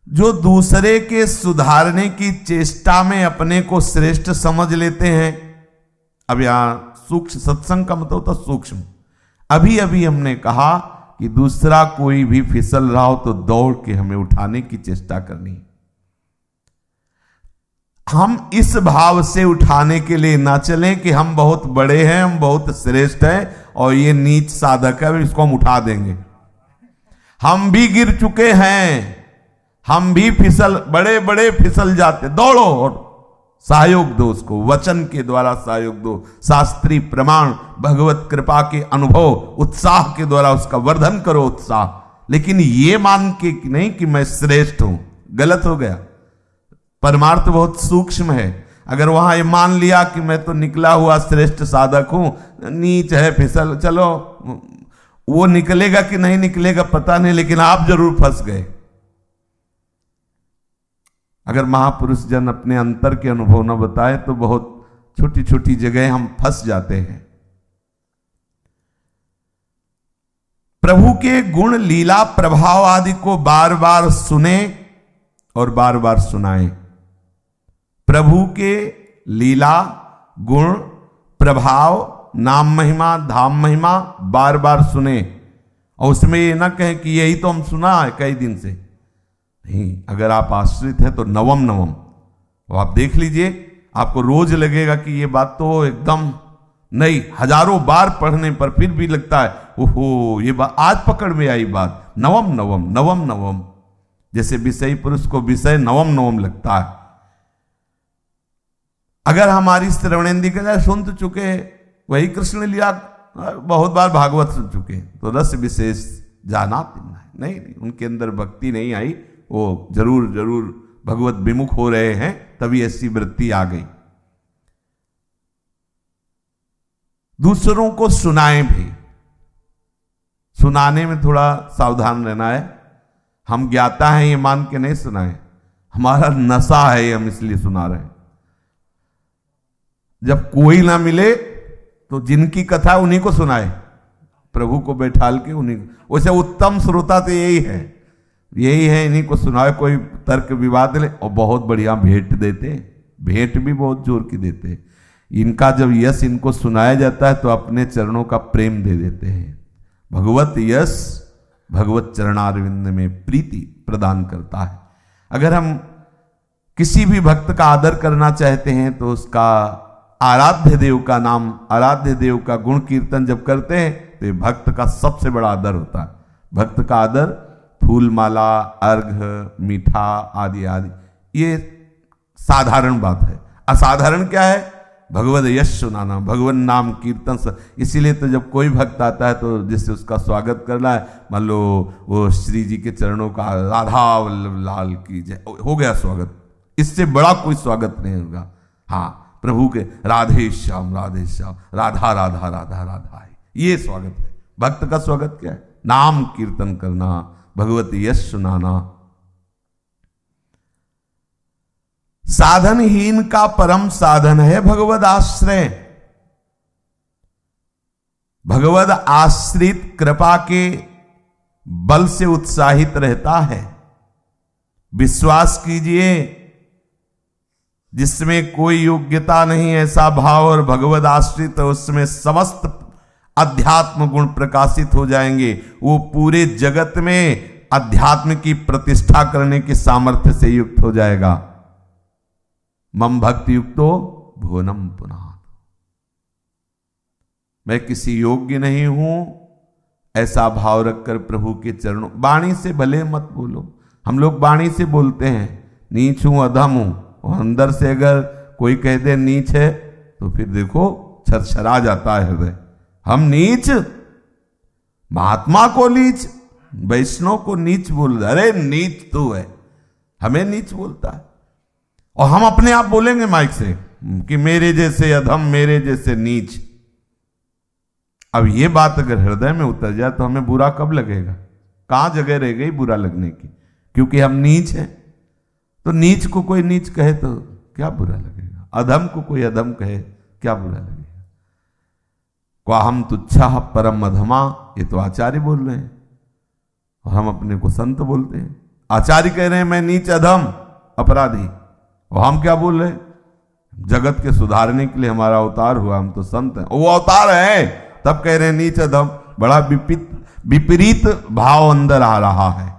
जो दूसरे के सुधारने की चेष्टा में अपने को श्रेष्ठ समझ लेते हैं, अब यहां सूक्ष्म सत्संग का मतलब होता सूक्ष्म। अभी अभी हमने कहा कि दूसरा कोई भी फिसल रहा हो तो दौड़ के हमें उठाने की चेष्टा करनी। हम इस भाव से उठाने के लिए ना चलें कि हम बहुत बड़े हैं, हम बहुत श्रेष्ठ हैं और ये नीच साधक है, इसको हम उठा देंगे। हम भी गिर चुके हैं, हम भी बड़े बड़े फिसल जाते। दौड़ो और सहयोग दो, उसको वचन के द्वारा सहयोग दो, शास्त्रीय प्रमाण, भगवत कृपा के अनुभव, उत्साह के द्वारा उसका वर्धन करो उत्साह। लेकिन ये मान के नहीं कि मैं श्रेष्ठ हूं, गलत हो गया। परमार्थ बहुत सूक्ष्म है। अगर वहां ये मान लिया कि मैं तो निकला हुआ श्रेष्ठ साधक हूं, नीच है, फिसल, चलो वो निकलेगा कि नहीं निकलेगा पता नहीं, लेकिन आप जरूर फंस गए। अगर महापुरुष जन अपने अंतर के अनुभव न बताए तो बहुत छोटी छोटी जगह हम फंस जाते हैं। प्रभु के गुण, लीला, प्रभाव आदि को बार बार सुने और बार बार सुनाएं। प्रभु के लीला, गुण, प्रभाव, नाम महिमा, धाम महिमा बार बार सुने और उसमें ये ना कहें कि यही तो हम सुना है कई दिन से। नहीं, अगर आप आश्रित हैं तो नवम नवम, और आप देख लीजिए, आपको रोज लगेगा कि ये बात तो एकदम नहीं, हजारों बार पढ़ने पर फिर भी लगता है ओहो ये बात आज पकड़ में आई बात। नवम नवम, नवम नवम, जैसे विषयी पुरुष को विषय नवम नवम लगता है। अगर हमारी श्रवणेंद्रिय का सुन तो चुके, वही कृष्ण लीला बहुत बार भागवत सुन चुके, तो रस विशेष जाना नहीं, उनके अंदर भक्ति नहीं आई, वो जरूर जरूर भगवत विमुख हो रहे हैं, तभी ऐसी वृत्ति आ गई। दूसरों को सुनाएं भी, सुनाने में थोड़ा सावधान रहना है। हम ज्ञाता हैं ये मान के नहीं सुनाएं, हमारा नशा है हम इसलिए सुना रहे हैं। जब कोई ना मिले तो जिनकी कथा उन्हीं को सुनाए, प्रभु को बैठाल के उन्हीं को। वैसे उत्तम श्रोता तो यही है, इन्हीं को सुनाए, कोई तर्क विवाद ले और बहुत बढ़िया भेंट देते, भेंट भी बहुत जोर की देते। इनका जब यश इनको सुनाया जाता है तो अपने चरणों का प्रेम दे देते हैं। भगवत यश भगवत चरणारविंद में प्रीति प्रदान करता है। अगर हम किसी भी भक्त का आदर करना चाहते हैं तो उसका आराध्य देव का नाम, आराध्य देव का गुण कीर्तन जब करते हैं तो भक्त का सबसे बड़ा आदर होता है। भक्त का आदर फूल माला, अर्घ, मीठा आदि आदि, ये साधारण बात है। असाधारण क्या है? भगवत यश सुनाना, भगवान नाम कीर्तन। इसीलिए तो जब कोई भक्त आता है तो जिससे उसका स्वागत करना है, मान लो वो श्री जी के चरणों का राधा वल्लभ लाल की जय, हो गया स्वागत। इससे बड़ा कोई स्वागत नहीं होगा। हाँ, प्रभु के राधे श्याम राधा राधा राधा राधा है, ये स्वागत है। भक्त का स्वागत क्या है? नाम कीर्तन करना, भगवत यश सुनाना। साधनहीन का परम साधन है भगवद आश्रय। भगवद आश्रित कृपा के बल से उत्साहित रहता है। विश्वास कीजिए, जिसमें कोई योग्यता नहीं ऐसा भाव और भगवद आश्रित, उसमें समस्त अध्यात्म गुण प्रकाशित हो जाएंगे। वो पूरे जगत में अध्यात्म की प्रतिष्ठा करने के सामर्थ्य से युक्त हो जाएगा। मम भक्ति युक्तो भुवनम पुनः। मैं किसी योग्य नहीं हूं ऐसा भाव रखकर प्रभु के चरणों, वाणी से भले मत बोलो। हम लोग वाणी से बोलते हैं नीच हूं, अधम हूं, और अंदर से अगर कोई कह दे नीच है तो फिर देखो छरछरा जाता है हृदय। हम नीच, महात्मा को नीच, वैष्णव को नीच बोल रहे, अरे नीच तू है, हमें नीच बोलता है। और हम अपने आप बोलेंगे माइक से कि मेरे जैसे अधम, मेरे जैसे नीच। अब ये बात अगर हृदय में उतर जाए तो हमें बुरा कब लगेगा? कहां जगह रह गई बुरा लगने की? क्योंकि हम नीच हैं। तो नीच को कोई नीच कहे तो क्या बुरा लगेगा? अधम को कोई अधम कहे क्या बुरा लगेगा? क्वा हम तुच्छा परम अधमा, ये तो आचार्य बोल रहे हैं और हम अपने को संत बोलते हैं। आचार्य कह रहे हैं मैं नीच अधम अपराधी, और हम क्या बोल रहे हैं? जगत के सुधारने के लिए हमारा अवतार हुआ, हम तो संत हैं। वो अवतार है तब कह रहे हैं नीच अधम। बड़ा विपरीत भाव अंदर आ रहा है।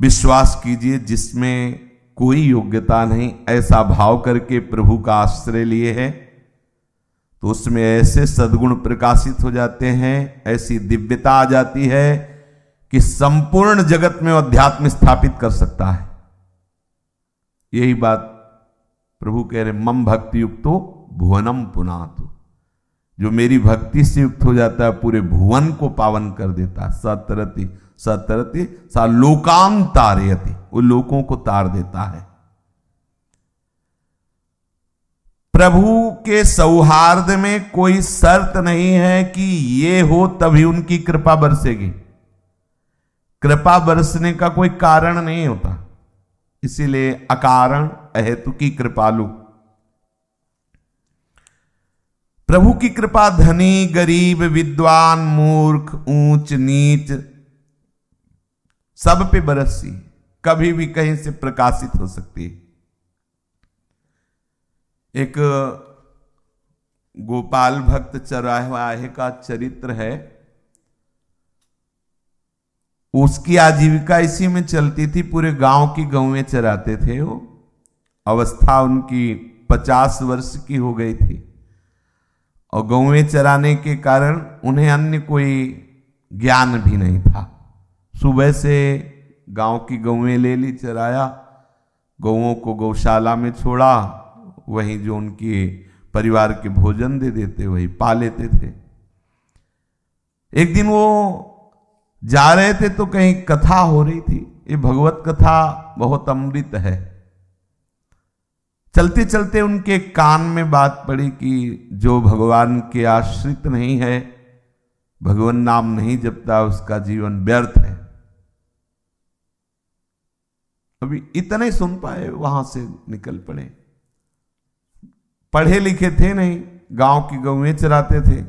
विश्वास कीजिए, जिसमें कोई योग्यता नहीं ऐसा भाव करके प्रभु का आश्रय लिए है तो उसमें ऐसे सद्गुण प्रकाशित हो जाते हैं, ऐसी दिव्यता आ जाती है कि संपूर्ण जगत में अध्यात्म स्थापित कर सकता है। यही बात प्रभु कह रहे, मम भक्ति युक्तो भुवनम पुनातु। जो मेरी भक्ति से युक्त हो जाता है पूरे भुवन को पावन कर देता है। सतरति सतरति सा लोकान तारयति, वो लोकों को तार देता है। प्रभु के सौहार्द में कोई शर्त नहीं है कि ये हो तभी उनकी कृपा बरसेगी। कृपा बरसने का कोई कारण नहीं होता, इसीलिए अकारण अहेतुकी कृपालु। प्रभु की कृपा धनी गरीब विद्वान मूर्ख ऊंच नीच सब पे बरसी, कभी भी कहीं से प्रकाशित हो सकती है। एक गोपाल भक्त चरवाहे का चरित्र है। उसकी आजीविका इसी में चलती थी, पूरे गांव की गौएं चराते थे वो। अवस्था उनकी 50 वर्ष की हो गई थी और गौएं चराने के कारण उन्हें अन्य कोई ज्ञान भी नहीं था। सुबह से गांव की गौएं ले ली, चराया, गौओं को गौशाला में छोड़ा, वहीं जो उनके परिवार के भोजन दे देते वही पा लेते थे। एक दिन वो जा रहे थे तो कहीं कथा हो रही थी। ये भगवत कथा बहुत अमृत है। चलते चलते उनके कान में बात पड़ी कि जो भगवान के आश्रित नहीं है, भगवान नाम नहीं जपता, उसका जीवन व्यर्थ है। अभी इतने सुन पाए, वहां से निकल पड़े। पढ़े लिखे थे नहीं, गांव की गौएं चराते थे।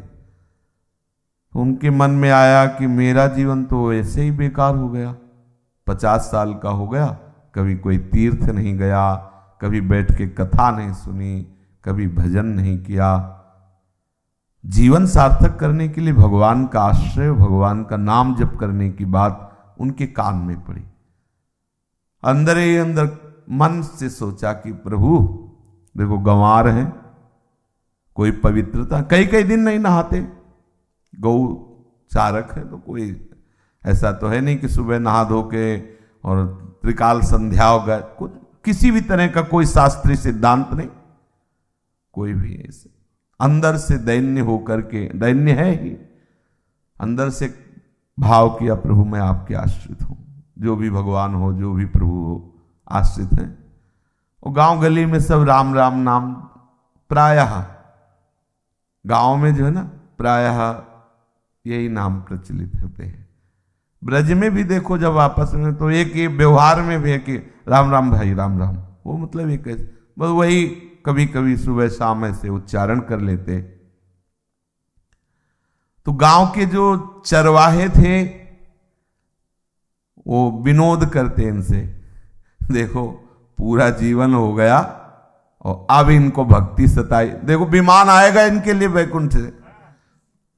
उनके मन में आया कि मेरा जीवन तो ऐसे ही बेकार हो गया। 50 साल का हो गया, कभी कोई तीर्थ नहीं गया, कभी बैठ के कथा नहीं सुनी, कभी भजन नहीं किया। जीवन सार्थक करने के लिए भगवान का आश्रय, भगवान का नाम जप करने की बात उनके कान में पड़ी। अंदर ही अंदर मन से सोचा कि प्रभु देखो गंवार हैं, कोई पवित्रता, कई कई दिन नहीं नहाते, गौ चारक है तो कोई ऐसा तो है नहीं कि सुबह नहा धो के और त्रिकाल संध्या हो गए, कुछ किसी भी तरह का कोई शास्त्रीय सिद्धांत नहीं, कोई भी ऐसे अंदर से दैन्य होकर के, दैन्य है ही, अंदर से भाव किया प्रभु मैं आपके आश्रित हूं, जो भी भगवान हो, जो भी प्रभु हो, आश्रित हैं। और गांव गली में सब राम राम नाम, प्रायः गांव में जो है ना प्रायः यही नाम प्रचलित होते हैं। ब्रज में भी देखो जब आपस में, तो एक ये व्यवहार में भी है कि राम राम भाई राम राम, वो मतलब एक बस वही कभी कभी सुबह शाम ऐसे उच्चारण कर लेते। तो गांव के जो चरवाहे थे वो विनोद करते इनसे, देखो पूरा जीवन हो गया और अब इनको भक्ति सताई, देखो विमान आएगा इनके लिए वैकुंठ से,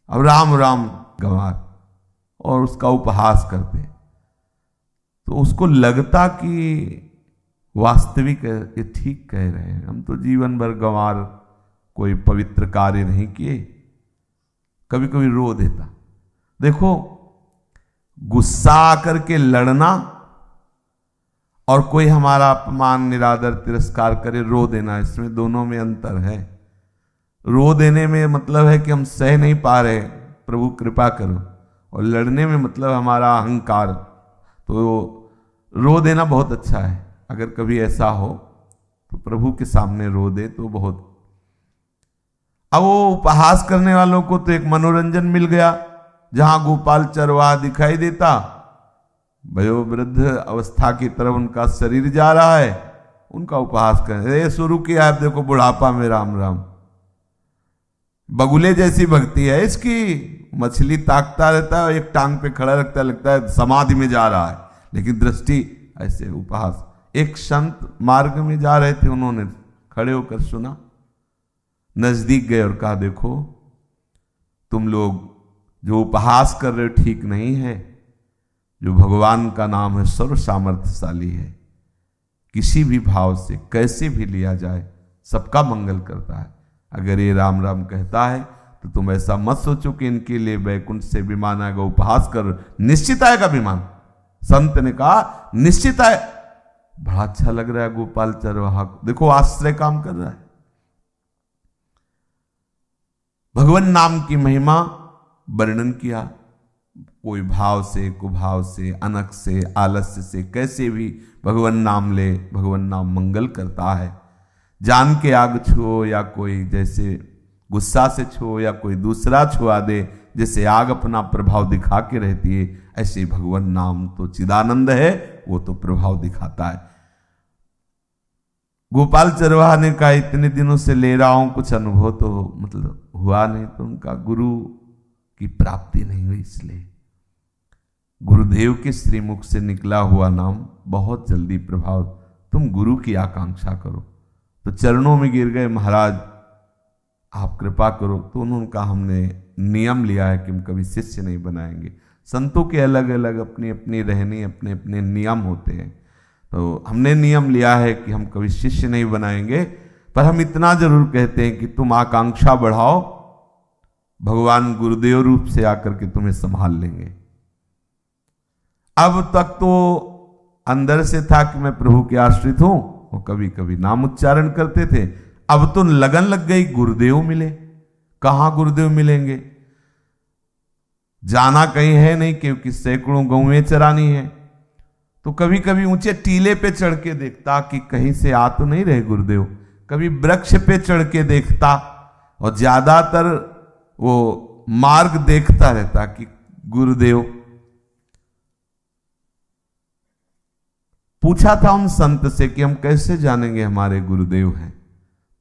अब राम राम गंवार, और उसका उपहास करते। तो उसको लगता कि वास्तविक ये ठीक कह रहे हैं, हम तो जीवन भर गंवार, कोई पवित्र कार्य नहीं किए। कभी कभी रो देता। देखो गुस्सा आकर के लड़ना और कोई हमारा अपमान निरादर तिरस्कार करे रो देना, इसमें दोनों में अंतर है। रो देने में मतलब है कि हम सह नहीं पा रहे, प्रभु कृपा करो, और लड़ने में मतलब हमारा अहंकार। तो रो देना बहुत अच्छा है, अगर कभी ऐसा हो तो प्रभु के सामने रो दे तो बहुत। अब वो उपहास करने वालों को तो एक मनोरंजन मिल गया, जहां गोपाल चरवाहा दिखाई देता, वयोवृद्ध अवस्था की तरफ उनका शरीर जा रहा है, उनका उपहास कर शुरू किया। आप देखो बुढ़ापा में राम राम, बगुले जैसी भक्ति है इसकी, मछली ताकता रहता है, एक टांग पे खड़ा रखता है, लगता है समाधि में जा रहा है, लेकिन दृष्टि ऐसे उपहास। एक संत मार्ग में जा रहे थे, उन्होंने खड़े होकर सुना, नजदीक गए और कहा देखो तुम लोग जो उपहास कर रहे हो ठीक नहीं है, जो भगवान का नाम है सर्व सामर्थ्यशाली है, किसी भी भाव से कैसे भी लिया जाए सबका मंगल करता है। अगर ये राम राम कहता है तो तुम ऐसा मत सोचो कि इनके लिए वैकुंठ से विमान आएगा, उपहास कर, निश्चित आएगा विमान। संत ने कहा निश्चित आए। बड़ा अच्छा लग रहा है गोपाल चरवाहा को, देखो आश्रय काम कर रहा है। भगवान नाम की महिमा वर्णन किया, कोई भाव से, कुभाव से, अनक से, आलस्य से, कैसे भी भगवान नाम ले, भगवान नाम मंगल करता है। जान के आग छुओ या कोई जैसे गुस्सा से छुओ या कोई दूसरा छुआ दे, जैसे आग अपना प्रभाव दिखा के रहती है, ऐसे भगवान नाम तो चिदानंद है, वो तो प्रभाव दिखाता है। गोपाल चरवाहा ने कहा इतने दिनों से ले रहा हूं, कुछ अनुभव तो मतलब हुआ नहीं, तो उनका गुरु की प्राप्ति नहीं हुई, इसलिए गुरुदेव के श्रीमुख से निकला हुआ नाम बहुत जल्दी प्रभाव, तुम गुरु की आकांक्षा करो। तो चरणों में गिर गए, महाराज आप कृपा करो। तो उन्होंने कहा हमने नियम लिया है कि हम कभी शिष्य नहीं बनाएंगे। संतों के अलग अलग अपनी अपनी रहनी, अपने अपने नियम होते हैं, तो हमने नियम लिया है कि हम कभी शिष्य नहीं बनाएंगे, पर हम इतना जरूर कहते हैं कि तुम आकांक्षा बढ़ाओ, भगवान गुरुदेव रूप से आकर के तुम्हें संभाल लेंगे। अब तक तो अंदर से था कि मैं प्रभु के आश्रित हूं, वो कभी कभी नाम उच्चारण करते थे, अब तो लगन लग गई गुरुदेव मिले। कहां गुरुदेव मिलेंगे, जाना कहीं है नहीं, क्योंकि सैकड़ों गौएं चरानी है। तो कभी कभी ऊंचे टीले पे चढ़ के देखता कि कहीं से आ तो नहीं रहे गुरुदेव, कभी वृक्ष पे चढ़ के देखता, और ज्यादातर वो मार्ग देखता रहता कि गुरुदेव। पूछा था उन संत से कि हम कैसे जानेंगे हमारे गुरुदेव हैं,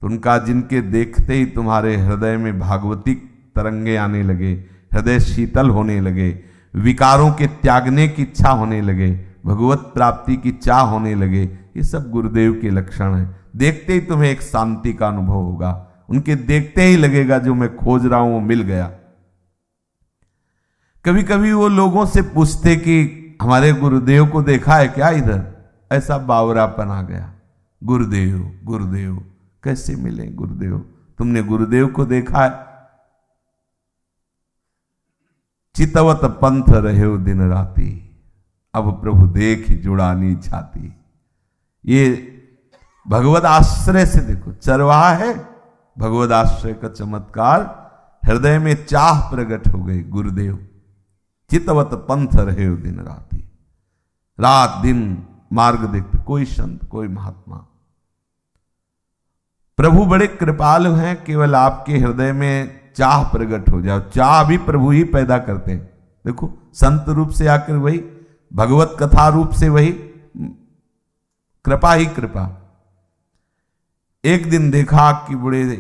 तो उनका जिनके देखते ही तुम्हारे हृदय में भागवतिक तरंगे आने लगे, हृदय शीतल होने लगे, विकारों के त्यागने की इच्छा होने लगे, भगवत प्राप्ति की चाह होने लगे, ये सब गुरुदेव के लक्षण हैं। देखते ही तुम्हें एक शांति का अनुभव होगा, उनके देखते ही लगेगा जो मैं खोज रहा हूं वो मिल गया। कभी कभी वो लोगों से पूछते कि हमारे गुरुदेव को देखा है क्या इधर, ऐसा बावरापन आ गया। गुरुदेव गुरुदेव कैसे मिले गुरुदेव, तुमने गुरुदेव को देखा है? चितवत पंथ रहे हो दिन राती, अब प्रभु देख जुड़ानी छाती। ये भगवत आश्रय से देखो, चरवाहा है, भगवत आश्रय का चमत्कार, हृदय में चाह प्रकट हो गई। गुरुदेव चितवत पंथ रहे हो दिन राती, रात दिन मार्ग देखते, कोई संत कोई महात्मा। प्रभु बड़े कृपालु हैं, केवल आपके हृदय में चाह प्रकट हो जाए, चाह भी प्रभु ही पैदा करते हैं। देखो संत रूप से आकर वही, भगवत कथा रूप से वही, कृपा ही कृपा। एक दिन देखा कि बड़े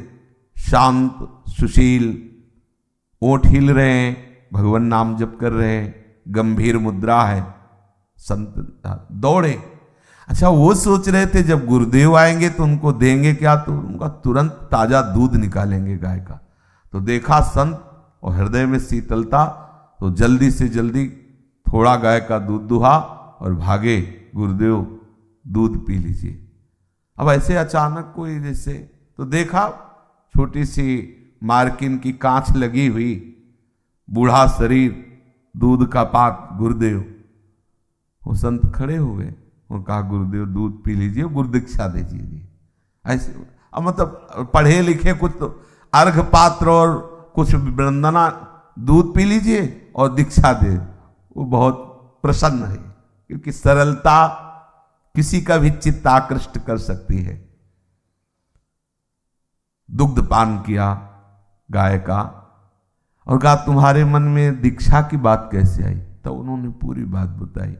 शांत सुशील, ओठ हिल रहे हैं, भगवान नाम जप कर रहे हैं, गंभीर मुद्रा है, संत दौड़े। अच्छा वो सोच रहे थे जब गुरुदेव आएंगे तो उनको देंगे क्या, तो उनका तुरंत ताजा दूध निकालेंगे गाय का। तो देखा संत और हृदय में शीतलता, तो जल्दी से जल्दी थोड़ा गाय का दूध दुहा और भागे, गुरुदेव दूध पी लीजिए। अब ऐसे अचानक कोई जैसे, तो देखा छोटी सी मार्किन की कांच लगी हुई, बूढ़ा शरीर, दूध का पात, गुरुदेव। वो संत खड़े हो गए और कहा गुरुदेव दूध पी लीजिए, गुरु दीक्षा दीजिए। ऐसे अब मतलब पढ़े लिखे कुछ तो अर्घ पात्र और कुछ वंदना, दूध पी लीजिए और दीक्षा दे। वो बहुत प्रसन्न है, क्योंकि सरलता किसी का भी चित्त आकृष्ट कर सकती है। दुग्ध पान किया, गाय का और कहा तुम्हारे मन में दीक्षा की बात कैसे आई। तो उन्होंने पूरी बात बताई।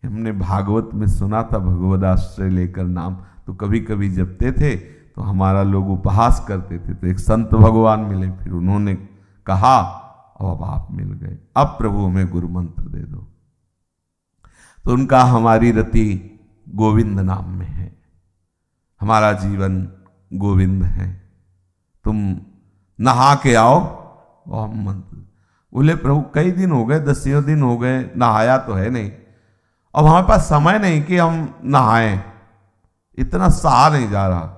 हमने भागवत में सुना था भगवद आश्रय लेकर नाम, तो कभी कभी जपते थे तो हमारा लोग उपहास करते थे, तो एक संत भगवान मिले, फिर उन्होंने कहा और अब आप मिल गए, अब प्रभु हमें गुरु मंत्र दे दो। तो उनका हमारी रति गोविंद नाम में है, हमारा जीवन गोविंद है, तुम नहा के आओ और हम मंत्र। बोले प्रभु कई दिन हो गए, 10 दिन हो गए, नहाया तो है नहीं, अब हमारे पास समय नहीं कि हम नहाएं, इतना सहा नहीं जा रहा।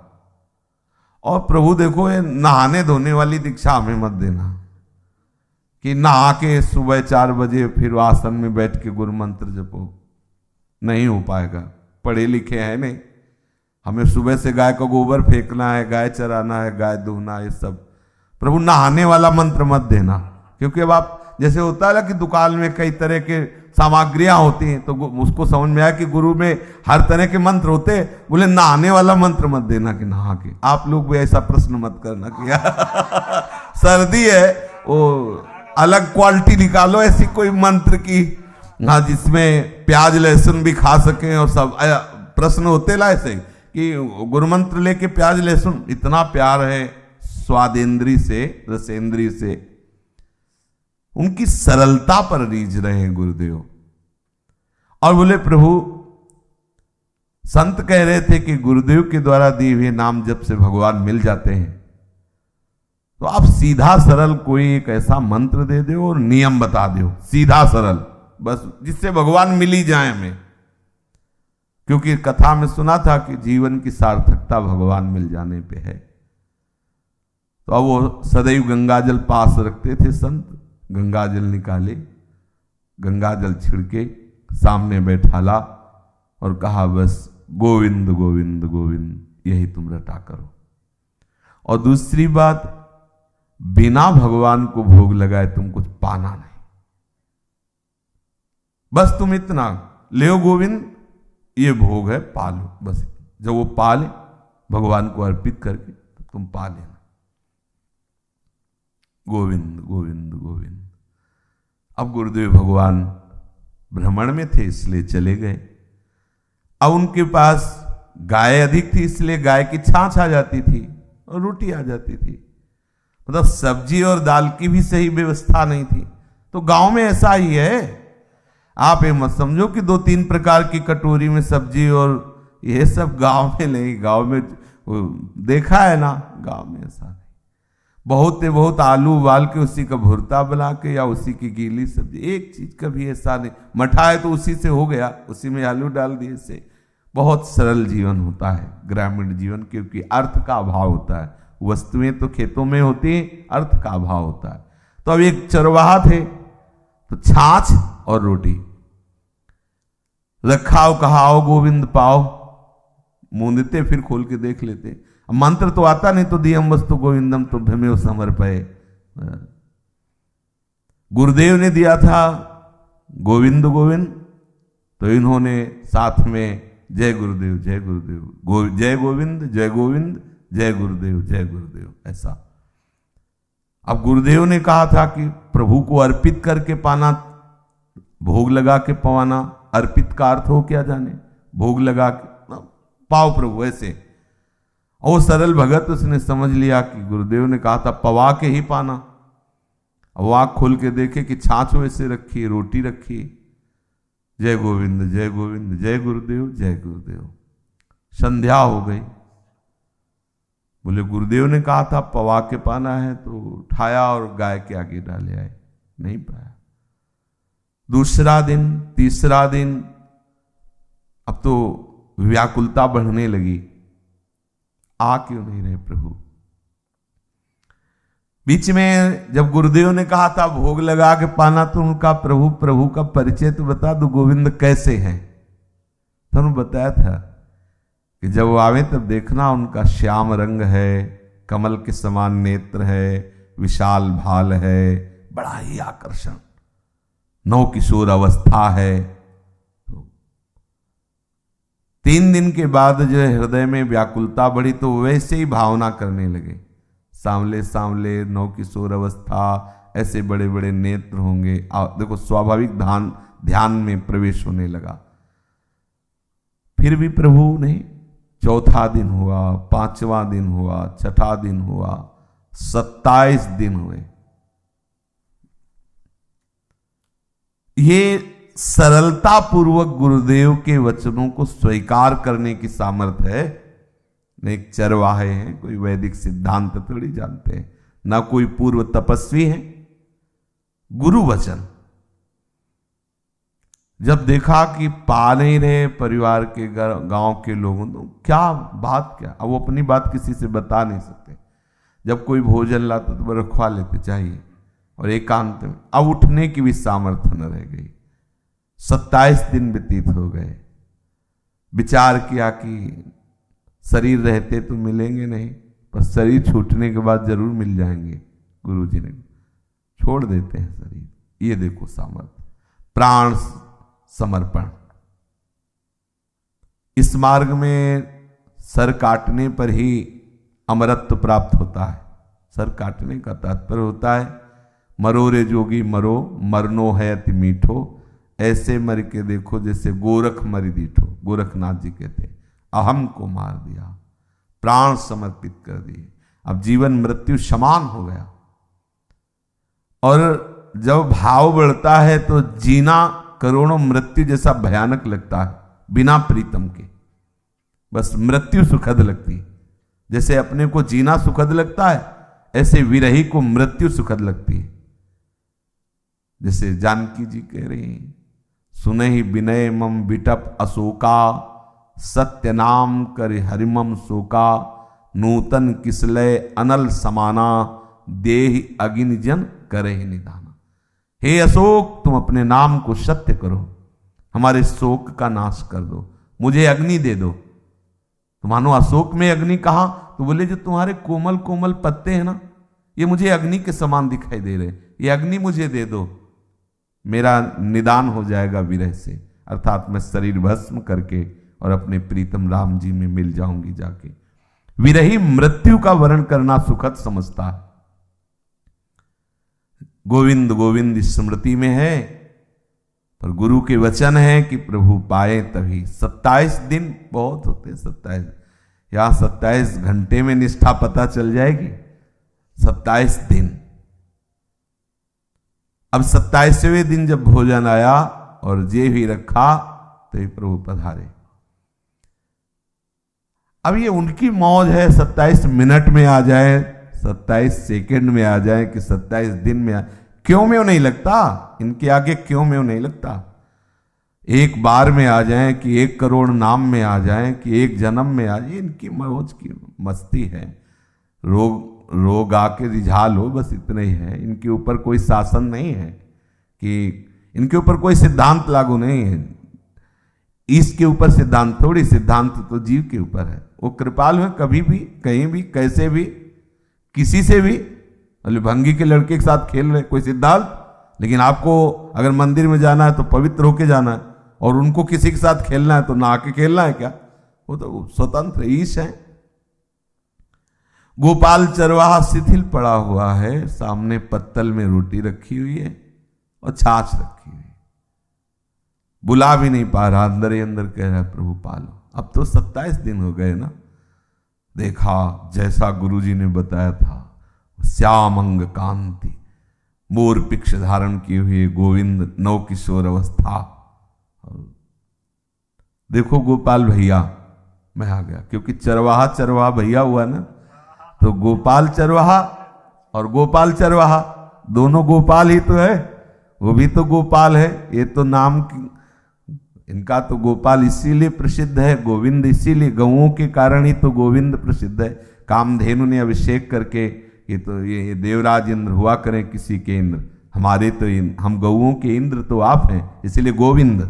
और प्रभु देखो ये नहाने धोने वाली दीक्षा हमें मत देना कि नहा के सुबह 4 बजे फिर आसन में बैठ के गुरु मंत्र जपो, नहीं हो पाएगा, पढ़े लिखे हैं नहीं। हमें सुबह से गाय का गोबर फेंकना है, गाय चराना है, गाय धोना है, सब। प्रभु नहाने वाला मंत्र मत देना, क्योंकि अब आप जैसे होता है ना कि दुकान में कई तरह के सामग्रियां होती हैं, तो उसको समझ में आया कि गुरु में हर तरह के मंत्र होते, बोले नहाने वाला मंत्र मत देना कि नहा के। आप लोग भी ऐसा प्रश्न मत करना कि सर्दी है वो अलग क्वालिटी निकालो ऐसी कोई मंत्र की, हाँ जिसमें प्याज लहसुन भी खा सके और सब। प्रश्न होते ला ऐसे कि गुरु मंत्र लेके प्याज लहसुन, इतना प्यार है स्वादेंद्री से, रसेंद्री से, उनकी सरलता पर रीझ रहे हैं गुरुदेव। और बोले प्रभु संत कह रहे थे कि गुरुदेव के द्वारा दिए हुए नाम जब से भगवान मिल जाते हैं, तो आप सीधा सरल कोई एक ऐसा मंत्र दे दो और नियम बता दो, सीधा सरल, बस जिससे भगवान मिल ही जाए हमें। क्योंकि कथा में सुना था कि जीवन की सार्थकता भगवान मिल जाने पे है। तो अब वो सदैव गंगाजल पास रखते थे संत, गंगाजल निकाले, गंगाजल छिड़के, सामने बैठाला और कहा बस गोविंद गोविंद गोविंद यही तुम रटा करो। और दूसरी बात, बिना भगवान को भोग लगाए तुम कुछ पाना नहीं, बस तुम इतना ले गोविंद ये भोग है, पालो, बस। जब वो पाले भगवान को अर्पित करके तो तुम पा लेना। गोविंद गोविंद गोविंद। अब गुरुदेव भगवान भ्रमण में थे इसलिए चले गए। अब उनके पास गाय अधिक थी, इसलिए गाय की छाछ आ जाती थी और रोटी आ जाती थी, मतलब सब्जी और दाल की भी सही व्यवस्था नहीं थी। तो गांव में ऐसा ही है, आप ये मत समझो कि 2-3 प्रकार की कटोरी में सब्जी और ये सब गांव में नहीं। गांव में देखा है ना, गांव में ऐसा नहीं। बहुत आलू उबाल के उसी का भुर्ता बना के या उसी की गीली सब्जी, एक चीज का भी ऐसा नहीं। मठा है तो उसी से हो गया, उसी में आलू डाल दिए से। बहुत सरल जीवन होता है ग्रामीण जीवन, क्योंकि अर्थ का अभाव होता है। वस्तुएं तो खेतों में होती हैं, अर्थ का अभाव होता है। तो अब एक चरवाहा थे, तो छाछ और रोटी रखाओ, कहाओ गोविंद पाओ, मूंदते फिर खोल के देख लेते। मंत्र तो आता नहीं, तो दियम वस्तु गोविंदम तो भ्रमेव समर्पये। गुरुदेव ने दिया था गोविंद गोविंद, तो इन्होंने साथ में जय गुरुदेव जय गुरुदेव, जय गोविंद जय गोविंद, जय गुरुदेव जय गुरुदेव, ऐसा। अब गुरुदेव ने कहा था कि प्रभु को अर्पित करके पाना, भोग लगा के पवाना। अर्पित का अर्थ हो क्या जाने, भोग लगा के पाओ प्रभु, ऐसे। और सरल भगत उसने समझ लिया कि गुरुदेव ने कहा था पवा के ही पाना। अब आँख खोल के देखे कि छाछ वैसे रखी, रोटी रखी, जय गोविंद जय गोविंद, जय गुरुदेव जय गुरुदेव। संध्या हो गई। बोले गुरुदेव ने कहा था पवा के पाना है, तो उठाया और गाय के आगे डाले आए, नहीं पाया। दूसरा दिन, तीसरा दिन, अब तो व्याकुलता बढ़ने लगी, आ क्यों नहीं रहे प्रभु। बीच में जब गुरुदेव ने कहा था भोग लगा के पाना, तो उनका प्रभु का परिचय तो बता दो, गोविंद कैसे हैं। तो उन्होंने बताया था कि जब वो आवे तब देखना उनका श्याम रंग है, कमल के समान नेत्र है, विशाल भाल है, बड़ा ही आकर्षण, नव किशोर अवस्था है। 3 दिन के बाद जो हृदय में व्याकुलता बढ़ी, तो वैसे ही भावना करने लगे, सांवले सांवले नौ किशोर अवस्था, ऐसे बड़े बड़े नेत्र होंगे। देखो स्वाभाविक ध्यान में प्रवेश होने लगा। फिर भी प्रभु ने चौथा दिन हुआ, पांचवा दिन हुआ, छठा दिन हुआ, 27 दिन हुए। ये सरलता पूर्वक गुरुदेव के वचनों को स्वीकार करने की सामर्थ्य है। न एक चरवाहे हैं, कोई वैदिक सिद्धांत थोड़ी जानते हैं, ना कोई पूर्व तपस्वी है। गुरु वचन जब देखा कि पा नहीं रहे परिवार के गांव के लोगों, तो क्या बात क्या, अब वो अपनी बात किसी से बता नहीं सकते। जब कोई भोजन लाता तो रखवा लेते चाहिए, और एकांत में अब उठने की भी सामर्थ्य न रह गई। 27 दिन व्यतीत हो गए। विचार किया कि शरीर रहते तो मिलेंगे नहीं, पर शरीर छूटने के बाद जरूर मिल जाएंगे। गुरु जी ने छोड़ देते हैं शरीर। ये देखो सामर्थ्य, प्राण समर्पण। इस मार्ग में सर काटने पर ही अमरत्व प्राप्त होता है। सर काटने का तात्पर्य होता है मरो रे जोगी मरो, मरनो है अति मीठो, ऐसे मर के देखो जैसे गोरख मरि दीठो। गोरखनाथ जी कहते अहम को मार दिया, प्राण समर्पित कर दिए, अब जीवन मृत्यु समान हो गया। और जब भाव बढ़ता है तो जीना करोड़ों मृत्यु जैसा भयानक लगता है, बिना प्रीतम के। बस मृत्यु सुखद लगती है। जैसे अपने को जीना सुखद लगता है, ऐसे विरही को मृत्यु सुखद लगती है। जैसे जानकी जी कह रही हैं, सुने ही विनय मम बिटप अशोका, सत्य नाम कर हरिमम शोका, नूतन किसलय अनल समाना, देहि अगिन जन करे ही निदाना। हे अशोक, तुम अपने नाम को सत्य करो, हमारे शोक का नाश कर दो, मुझे अग्नि दे दो। तो मानो अशोक में अग्नि कहा, तो बोले जो तुम्हारे कोमल कोमल पत्ते हैं ना, ये मुझे अग्नि के समान दिखाई दे रहे, ये अग्नि मुझे दे दो, मेरा निदान हो जाएगा विरह से। अर्थात मैं शरीर भस्म करके और अपने प्रीतम राम जी में मिल जाऊंगी जाके। विरही मृत्यु का वर्ण करना सुखद समझता है। गोविंद गोविंद स्मृति में है, पर गुरु के वचन है कि प्रभु पाए तभी। 27 दिन बहुत होते हैं। 27 यहां 27 घंटे में निष्ठा पता चल जाएगी। 27 दिन। अब 27वें दिन जब भोजन आया और जे भी रखा, तो ये प्रभु पधारे। अब ये उनकी मौज है, 27 मिनट में आ जाए, 27 सेकंड में आ जाए कि 27 दिन में आ। क्यों में नहीं लगता इनके आगे, क्यों में नहीं लगता। एक बार में आ जाए कि 1 करोड़ नाम में आ जाए कि 1 जन्म में आ जाए, इनकी मौज की मस्ती है। रोग आके रिझा लो, बस इतना ही है। इनके ऊपर कोई शासन नहीं है, कि इनके ऊपर कोई सिद्धांत लागू नहीं है। इसके ऊपर सिद्धांत थोड़ी, सिद्धांत तो जीव के ऊपर है। वो कृपालु है, कभी भी कहीं भी कैसे भी किसी से भी। भंगी के लड़के के साथ खेल रहे, कोई सिद्धांत। लेकिन आपको अगर मंदिर में जाना है तो पवित्र होके जाना है, और उनको किसी के साथ खेलना है तो नहा के खेलना है क्या? वो तो स्वतंत्र ईश है। गोपाल चरवाहा शिथिल पड़ा हुआ है, सामने पत्तल में रोटी रखी हुई है और छाछ रखी हुई है। बुला भी नहीं पा रहा, अंदर ही अंदर कह रहा है प्रभु पालो। अब तो 27 दिन हो गए ना। देखा जैसा गुरुजी ने बताया था, श्याम अंग कांति, मोर पिक्ष धारण किए हुए गोविंद, नौ किशोर अवस्था। देखो गोपाल भैया, मैं आ गया क्योंकि चरवाहा भैया हुआ ना, तो गोपाल चरवाहा और गोपाल चरवाहा दोनों गोपाल ही तो है। वो भी तो गोपाल है, ये तो नाम इनका तो गोपाल इसीलिए प्रसिद्ध है, गोविंद इसीलिए, गौओं के कारण ही तो गोविंद प्रसिद्ध है। कामधेनु ने अभिषेक करके, ये तो ये देवराज इंद्र हुआ करें किसी के इंद्र, हमारे तो हम गौओं के इंद्र तो आप हैं, इसलिए गोविंद।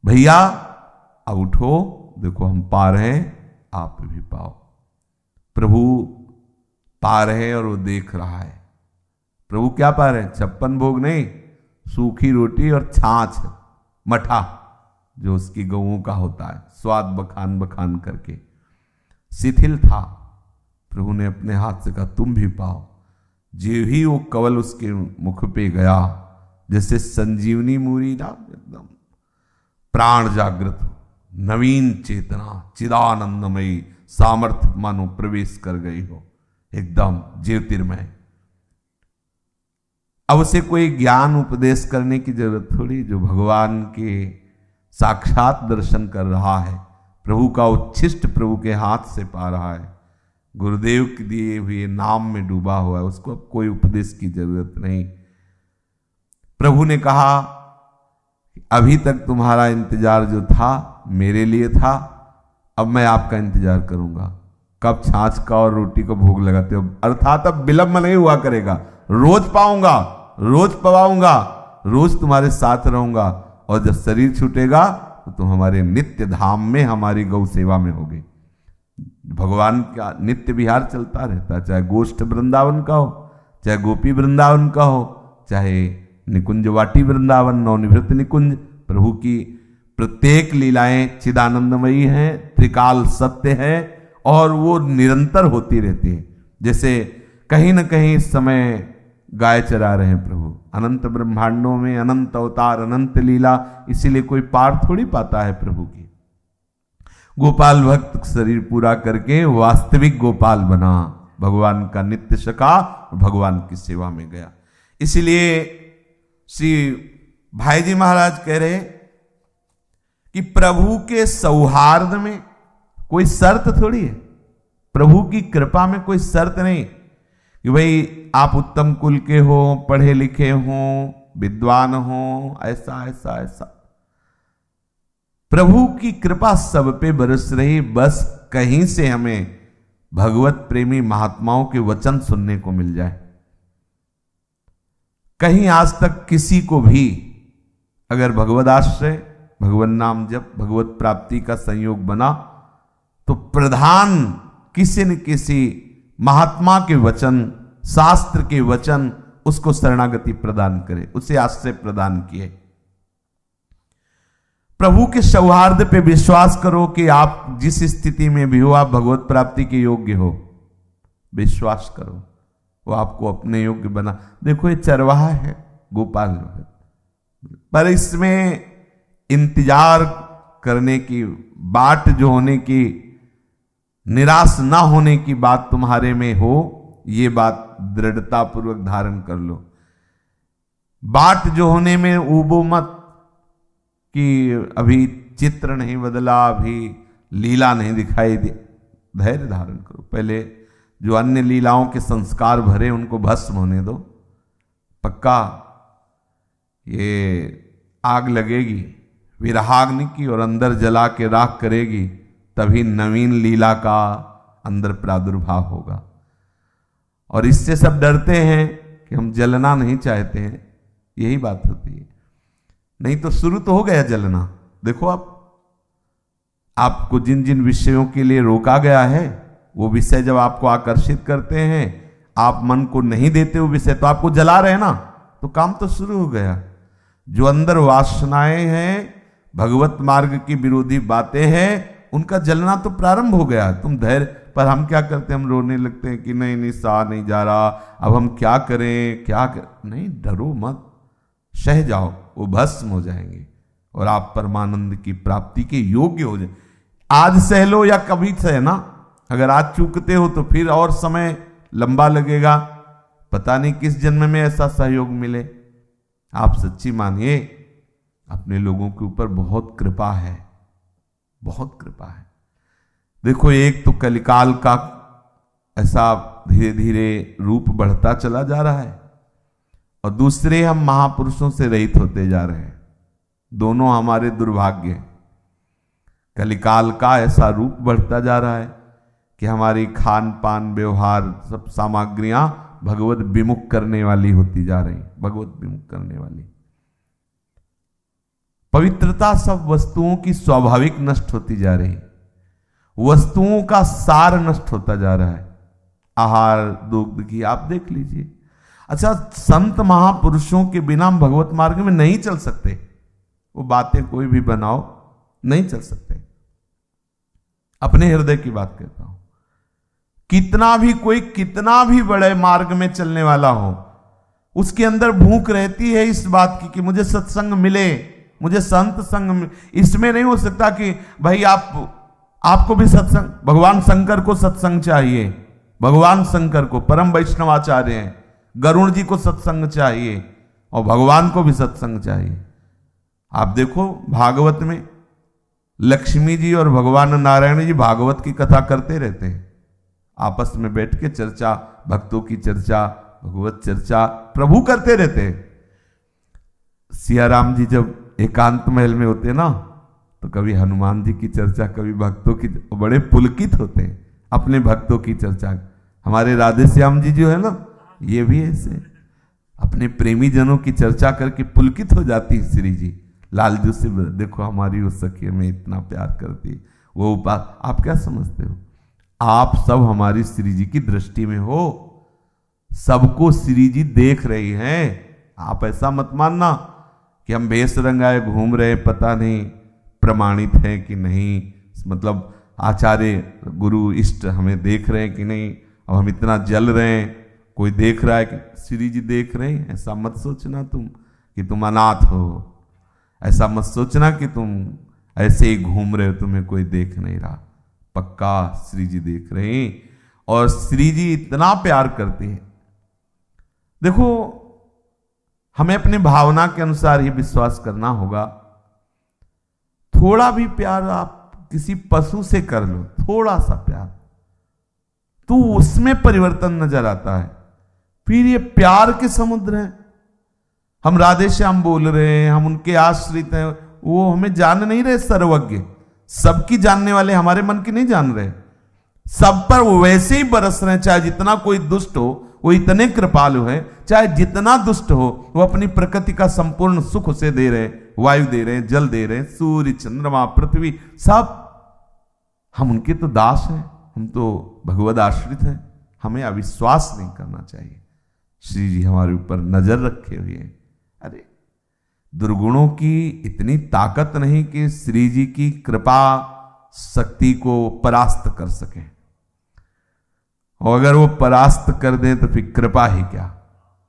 भैया अब उठो, देखो हम पा रहे हैं, आप भी पाओ। प्रभु पा रहे हैं और वो देख रहा है। प्रभु क्या पा रहे हैं? 56 भोग नहीं, सूखी रोटी और छाछ, मठा, जो उसकी गौओं का होता है, स्वाद बखान बखान करके। शिथिल था, प्रभु ने अपने हाथ से कहा तुम भी पाओ। जो ही वो कवल उसके मुख पे गया, जैसे संजीवनी मूरी ना, एकदम प्राण जागृत हो, नवीन चेतना, चिदानंदमयी सामर्थ्य मानो प्रवेश कर गई हो, एकदम ज्योतिर्मय। अब उसे कोई ज्ञान उपदेश करने की जरूरत थोड़ी, जो भगवान के साक्षात दर्शन कर रहा है, प्रभु का उच्छिष्ट प्रभु के हाथ से पा रहा है, गुरुदेव के दिए हुए नाम में डूबा हुआ है, उसको अब कोई उपदेश की जरूरत नहीं। प्रभु ने कहा अभी तक तुम्हारा इंतजार जो था मेरे लिए था, अब मैं आपका इंतजार करूंगा। कब छाछ का और रोटी का भोग लगाते हो, अर्थात अब विलंब नहीं हुआ करेगा, रोज पाऊंगा, रोज पवाऊंगा, रोज तुम्हारे साथ रहूंगा, और जब शरीर छूटेगा तो तुम हमारे नित्य धाम में हमारी गौ सेवा में होगे। भगवान का नित्य विहार चलता रहता, चाहे गोष्ठ वृंदावन का हो, चाहे गोपी वृंदावन का हो, चाहे निकुंज वाटी वृंदावन, नवनिवृत्त निकुंज। प्रभु की प्रत्येक लीलाएं चिदानंदमयी हैं, त्रिकाल सत्य है, और वो निरंतर होती रहती है। जैसे कहीं न कहीं इस समय गाय चरा रहे हैं प्रभु, अनंत ब्रह्मांडों में अनंत अवतार, अनंत लीला, इसीलिए कोई पार थोड़ी पाता है प्रभु की। गोपाल भक्त शरीर पूरा करके वास्तविक गोपाल बना, भगवान का नित्य सखा, भगवान की सेवा में गया। इसलिए श्री भाई जी महाराज कह रहे कि प्रभु के सौहार्द में कोई शर्त थोड़ी है, प्रभु की कृपा में कोई शर्त नहीं कि भाई आप उत्तम कुल के हो, पढ़े लिखे हो, विद्वान हो, ऐसा ऐसा ऐसा। प्रभु की कृपा सब पे बरस रही, बस कहीं से हमें भगवत प्रेमी महात्माओं के वचन सुनने को मिल जाए। कहीं आज तक किसी को भी अगर भगवद आश्रय, भगवत नाम जप, भगवत प्राप्ति का संयोग बना तो प्रधान किसी न किसी महात्मा के वचन, शास्त्र के वचन उसको शरणागति प्रदान करे, उसे आश्रय प्रदान किए। प्रभु के सौहार्द पे विश्वास करो कि आप जिस स्थिति में भी हो, आप भगवत प्राप्ति के योग्य हो, विश्वास करो, वो आपको अपने योग्य बना। देखो ये चरवाहा है गोपाल भक्त, पर इसमें इंतजार करने की, बाट जो होने की, निराश ना होने की बात तुम्हारे में हो, ये बात दृढ़ता पूर्वक धारण कर लो। बाट जो होने में ऊबो मत कि अभी चित्र नहीं बदला, अभी लीला नहीं दिखाई दी, धैर्य धारण करो। पहले जो अन्य लीलाओं के संस्कार भरे उनको भस्म होने दो। पक्का ये आग लगेगी विरहाग्नि की और अंदर जला के राख करेगी, तभी नवीन लीला का अंदर प्रादुर्भाव होगा। और इससे सब डरते हैं कि हम जलना नहीं चाहते हैं, यही बात होती है। नहीं तो शुरू तो हो गया जलना। देखो आपको जिन जिन विषयों के लिए रोका गया है, वो विषय जब आपको आकर्षित करते हैं, आप मन को नहीं देते वो विषय, तो आपको जला रहे ना, तो काम तो शुरू हो गया। जो अंदर वासनाएं हैं, भगवत मार्ग की विरोधी बातें हैं, उनका जलना तो प्रारंभ हो गया। तुम धैर्य, पर हम क्या करते हैं, हम रोने लगते हैं कि नहीं नहीं सहा नहीं जा रहा, अब हम क्या करें, क्या कर। नहीं, डरो मत, सह जाओ, वो भस्म हो जाएंगे और आप परमानंद की प्राप्ति के योग्य हो जाए। आज सह लो या कभी सहना, अगर आज चूकते हो तो फिर और समय लंबा लगेगा, पता नहीं किस जन्म में ऐसा सहयोग मिले। आप सच्ची मानिए, अपने लोगों के ऊपर बहुत कृपा है, बहुत कृपा है। देखो एक तो कलिकाल का ऐसा धीरे धीरे रूप बढ़ता चला जा रहा है, और दूसरे हम महापुरुषों से रहित होते जा रहे हैं। दोनों हमारे दुर्भाग्य हैं। कलिकाल का ऐसा रूप बढ़ता जा रहा है कि हमारी खान पान व्यवहार सब सामग्रियां भगवत विमुख करने वाली होती जा रही, भगवत विमुख करने वाली। पवित्रता सब वस्तुओं की स्वाभाविक नष्ट होती जा रही, वस्तुओं का सार नष्ट होता जा रहा है। आहार दुग्ध की आप देख लीजिए। अच्छा, संत महापुरुषों के बिना हम भगवत मार्ग में नहीं चल सकते। वो बातें कोई भी बनाओ, नहीं चल सकते। अपने हृदय की बात कहता हूं। कितना भी बड़े मार्ग में चलने वाला हो, उसके अंदर भूख रहती है इस बात की कि मुझे सत्संग मिले, मुझे संत संग मिले। इसमें नहीं हो सकता कि भाई आपको भी सत्संग, भगवान शंकर को सत्संग चाहिए, भगवान शंकर को, परम वैष्णवाचार्य हैं, गरुण जी को सत्संग चाहिए और भगवान को भी सत्संग चाहिए। आप देखो भागवत में लक्ष्मी जी और भगवान नारायण जी भागवत की कथा करते रहते हैं, आपस में बैठ के चर्चा, भक्तों की चर्चा, भगवत चर्चा प्रभु करते रहते हैं। सिया राम जी जब एकांत महल में होते ना, तो कभी हनुमान जी की चर्चा, कभी भक्तों की, बड़े पुलकित होते हैं अपने भक्तों की चर्चा। हमारे राधे श्याम जी जो है ना, ये भी ऐसे अपने प्रेमी जनों की चर्चा करके पुलकित हो जाती है। श्री जी लालजू से देखो हमारी उस सखी में इतना प्यार करती, वो उपास। आप क्या समझते हो, आप सब हमारी श्री जी की दृष्टि में हो, सबको श्री जी देख रही हैं। आप ऐसा मत मानना कि हम भेष रंगाए घूम रहे, पता नहीं प्रमाणित है कि नहीं, मतलब आचार्य गुरु इष्ट हमें देख रहे हैं कि नहीं, अब हम इतना जल रहे हैं, कोई देख रहा है कि श्री जी देख रहे हैं। ऐसा मत सोचना तुम कि तुम अनाथ हो, ऐसा मत सोचना कि तुम ऐसे ही घूम रहे हो, तुम्हें कोई देख नहीं रहा। पक्का श्री जी देख रहे हैं और श्री जी इतना प्यार करते हैं। देखो हमें अपनी भावना के अनुसार ही विश्वास करना होगा। थोड़ा भी प्यार आप किसी पशु से कर लो, थोड़ा सा प्यार, तो उसमें परिवर्तन नजर आता है। फिर ये प्यार के समुद्र हैं। हम राधे श्याम बोल रहे हैं, हम उनके आश्रित हैं, वो हमें जान नहीं रहे सर्वज्ञ, सबकी जानने वाले, हमारे मन की नहीं जान रहे, सब पर वो वैसे ही बरस रहे हैं। चाहे जितना कोई दुष्ट हो वो इतने कृपालु है, चाहे जितना दुष्ट हो वो अपनी प्रकृति का संपूर्ण सुख उसे दे रहे, वायु दे रहे, जल दे रहे, सूर्य चंद्रमा पृथ्वी सब। हम उनके तो दास हैं, हम तो भगवद आश्रित हैं। हमें अविश्वास नहीं करना चाहिए। श्री जी हमारे ऊपर नजर रखे हुए हैं। अरे दुर्गुणों की इतनी ताकत नहीं कि श्री जी की कृपा शक्ति को परास्त कर सके, और अगर वो परास्त कर दे तो फिर कृपा ही क्या,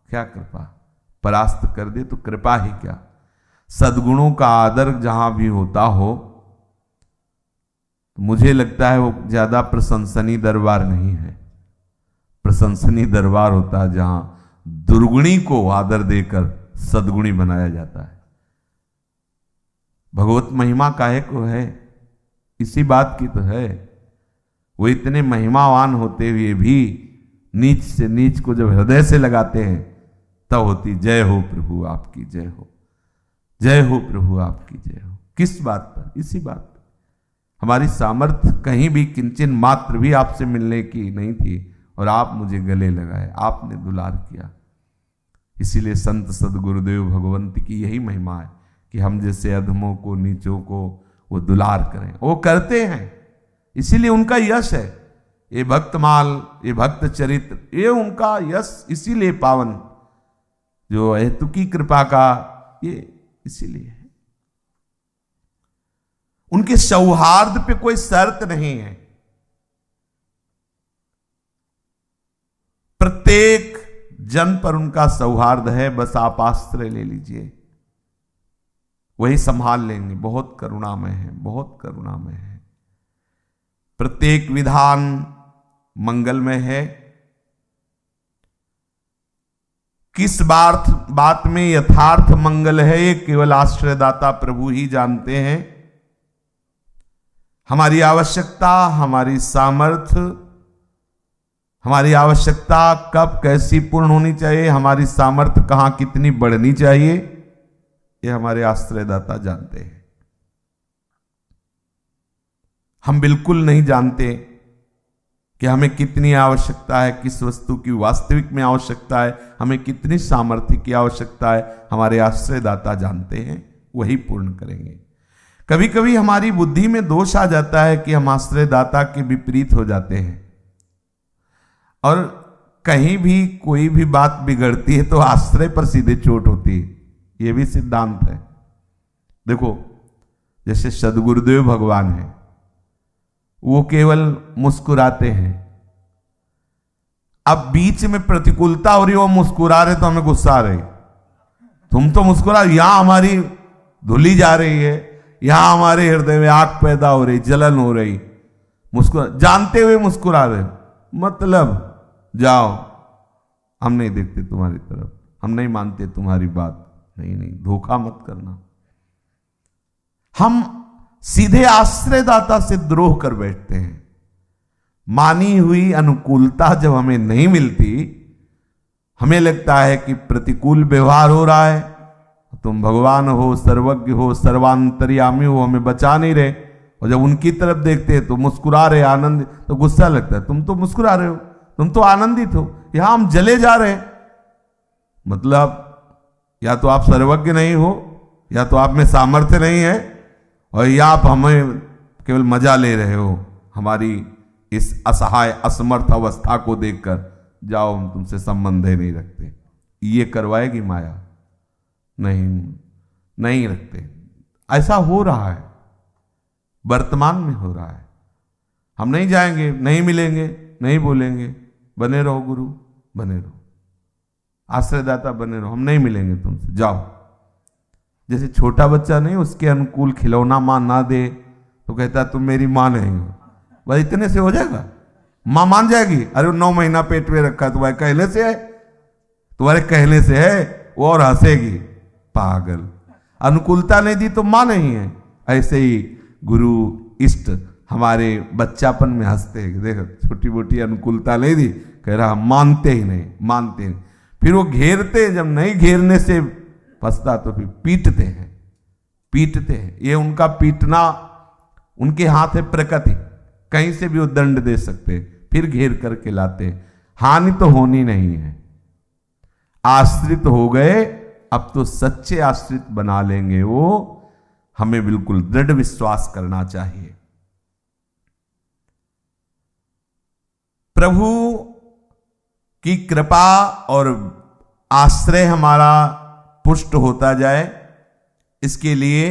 क्या कृपा, परास्त कर दे तो कृपा ही क्या। सद्गुणों का आदर जहां भी होता हो, तो मुझे लगता है वो ज्यादा प्रशंसनीय दरबार नहीं है। प्रशंसनीय दरबार होता है जहां दुर्गुणी को आदर देकर सद्गुणी बनाया जाता है। भगवत महिमा काहे को है, इसी बात की तो है। वो इतने महिमावान होते हुए भी नीच से नीच को जब हृदय से लगाते हैं तब होती जय हो प्रभु आपकी जय हो, जय हो प्रभु आपकी जय हो। किस बात पर, इसी बात पर। हमारी सामर्थ्य कहीं भी किंचन मात्र भी आपसे मिलने की नहीं थी, और आप मुझे गले लगाए, आपने दुलार किया। इसीलिए संत सदगुरुदेव भगवंत की यही महिमा है कि हम जैसे अधमों को, नीचों को वो दुलार करें, वो करते हैं। इसीलिए उनका यश है, ये भक्तमाल, ये भक्त चरित्र, ये उनका यश इसीलिए पावन, जो हेतुकी कृपा का, ये इसीलिए है। उनके सौहार्द पे कोई शर्त नहीं है। प्रत्येक जन पर उनका सौहार्द है, बस आप आश्रय ले लीजिए, वही संभाल लेंगे। बहुत करुणामय है, बहुत करुणामय है। प्रत्येक विधान मंगलमय है। किस बात में यथार्थ मंगल है, ये केवल आश्रयदाता प्रभु ही जानते हैं। हमारी आवश्यकता, हमारी सामर्थ्य, हमारी आवश्यकता कब कैसी पूर्ण होनी चाहिए, हमारी सामर्थ्य कहां कितनी बढ़नी चाहिए, ये हमारे आश्रयदाता जानते हैं। हम बिल्कुल नहीं जानते कि हमें कितनी आवश्यकता है, किस वस्तु की वास्तविक में आवश्यकता है, हमें कितनी सामर्थ्य की आवश्यकता है। हमारे आश्रयदाता जानते हैं, वही पूर्ण करेंगे। कभी कभी हमारी बुद्धि में दोष आ जाता है कि हम आश्रयदाता के विपरीत हो जाते हैं, और कहीं भी कोई भी बात बिगड़ती है तो आश्रय पर सीधे चोट होती है। यह भी सिद्धांत है। देखो जैसे सदगुरुदेव भगवान है, वो केवल मुस्कुराते हैं, अब बीच में प्रतिकूलता हो रही, वो मुस्कुरा रहे तो हमें गुस्सा आ रही। तुम तो मुस्कुरा, यहां हमारी धुली जा रही है, यहां हमारे हृदय में आग पैदा हो रही, जलन हो रही, मुस्कुरा, जानते हुए मुस्कुरा रहे। मतलब जाओ, हम नहीं देखते तुम्हारी तरफ, हम नहीं मानते तुम्हारी बात। नहीं नहीं, धोखा मत करना। हम सीधे आश्रयदाता से द्रोह कर बैठते हैं। मानी हुई अनुकूलता जब हमें नहीं मिलती, हमें लगता है कि प्रतिकूल व्यवहार हो रहा है, तुम भगवान हो, सर्वज्ञ हो, सर्वांतर्यामी हो, हमें बचा नहीं रहे। और जब उनकी तरफ देखते हैं तो मुस्कुरा रहे, आनंद, तो गुस्सा लगता है, तुम तो मुस्कुरा रहे हो, तुम तो आनंदित हो, यहां हम जले जा रहे हैं। मतलब या तो आप सर्वज्ञ नहीं हो, या तो आप में सामर्थ्य नहीं है, और या आप हमें केवल मजा ले रहे हो हमारी इस असहाय असमर्थ अवस्था को देखकर। जाओ, हम तुमसे संबंध ही नहीं रखते। ये करवाएगी माया? नहीं, नहीं रखते। ऐसा हो रहा है, वर्तमान में हो रहा है। हम नहीं जाएंगे, नहीं मिलेंगे, नहीं बोलेंगे, बने रहो गुरु, बने रहो, आश्रयदाता बने रहो, हम नहीं मिलेंगे तुमसे, जाओ। जैसे छोटा बच्चा नहीं, उसके अनुकूल खिलौना मां ना दे तो कहता तुम मेरी मां नहीं हो, बस इतने से हो जाएगा? मां मान जाएगी? अरे 9 महीना पेट में रखा है, तुम्हारे कहने से है, तुम्हारे कहने से है, वो और हंसेगी। पागल, अनुकूलता नहीं दी तो मां नहीं है। ऐसे ही गुरु इष्ट हमारे बच्चापन में हंसते हैं, देखो छोटी मोटी अनुकूलता नहीं दी, कह रहा मानते ही नहीं, मानते नहीं। फिर वो घेरते, जब नहीं घेरने से फंसता तो फिर पीटते हैं, पीटते हैं। ये उनका पीटना उनके हाथ है प्रकृति, कहीं से भी वो दंड दे सकते, फिर घेर करके लाते। हानि तो होनी नहीं है। आश्रित हो गए, अब तो सच्चे आश्रित बना लेंगे वो। हमें बिल्कुल दृढ़ विश्वास करना चाहिए। प्रभु की कृपा और आश्रय हमारा पुष्ट होता जाए, इसके लिए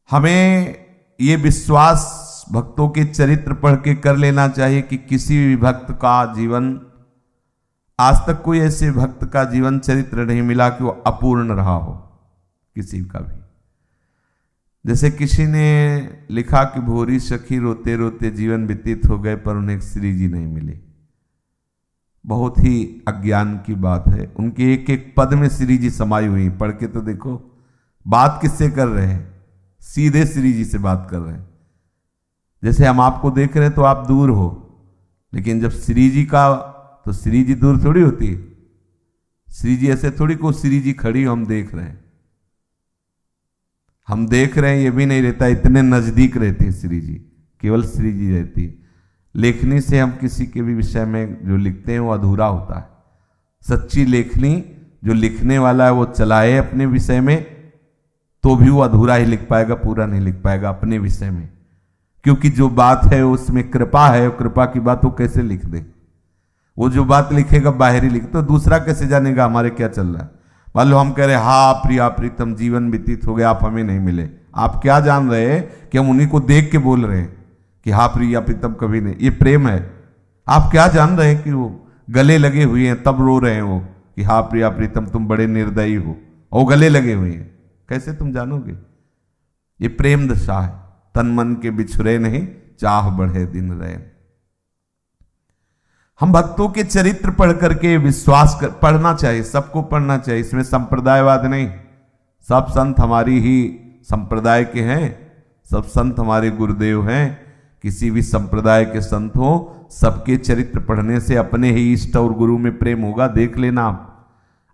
हमें ये विश्वास भक्तों के चरित्र पढ़ के कर लेना चाहिए कि किसी भी भक्त का जीवन, आज तक कोई ऐसे भक्त का जीवन चरित्र नहीं मिला कि वो अपूर्ण रहा हो, किसी का भी। जैसे किसी ने लिखा कि भोरी सखी रोते रोते जीवन व्यतीत हो गए, पर उन्हें श्री जी नहीं मिले। बहुत ही अज्ञान की बात है। उनके एक एक पद में श्री जी समाई हुई। पढ़ के तो देखो, बात किससे कर रहे हैं? सीधे श्री जी से बात कर रहे हैं। जैसे हम आपको देख रहे हैं तो आप दूर हो, लेकिन जब श्री जी का, तो श्री जी दूर थोड़ी होती है। श्री जी ऐसे थोड़ी को श्री जी खड़ी हो, हम देख रहे हैं, हम देख रहे हैं, ये भी नहीं रहता, इतने नजदीक रहती है श्री जी, केवल श्री जी रहती है। लेखनी से हम किसी के भी विषय में जो लिखते हैं वो अधूरा होता है। सच्ची लेखनी जो लिखने वाला है वो चलाए अपने विषय में, तो भी वो अधूरा ही लिख पाएगा, पूरा नहीं लिख पाएगा अपने विषय में। क्योंकि जो बात है उसमें कृपा है, और कृपा की बात वो कैसे लिख दे? वो जो बात लिखेगा बाहरी लिख, तो दूसरा कैसे जानेगा हमारे क्या चल रहा है? मान लो हम कह रहे हा प्रिया प्रीतम जीवन व्यतीत हो गया, आप हमें नहीं मिले। आप क्या जान रहे हैं कि हम उन्हीं को देख के बोल रहे हैं कि हा प्रिया प्रीतम कभी नहीं? ये प्रेम है। आप क्या जान रहे हैं कि वो गले लगे हुए हैं तब रो रहे हैं वो कि हा प्रिया प्रीतम तुम बड़े निर्दयी हो, और गले लगे हुए हैं? कैसे तुम जानोगे? ये प्रेम दशा है। तन मन के बिछुरे नहीं, चाह बढ़े दिन रहे। हम भक्तों के चरित्र पढ़ करके विश्वास कर, पढ़ना चाहिए, सबको पढ़ना चाहिए। इसमें संप्रदायवाद नहीं। सब संत हमारी ही संप्रदाय के हैं, सब संत हमारे गुरुदेव हैं। किसी भी संप्रदाय के संत हो, सबके चरित्र पढ़ने से अपने ही इष्ट और गुरु में प्रेम होगा। देख लेना आप,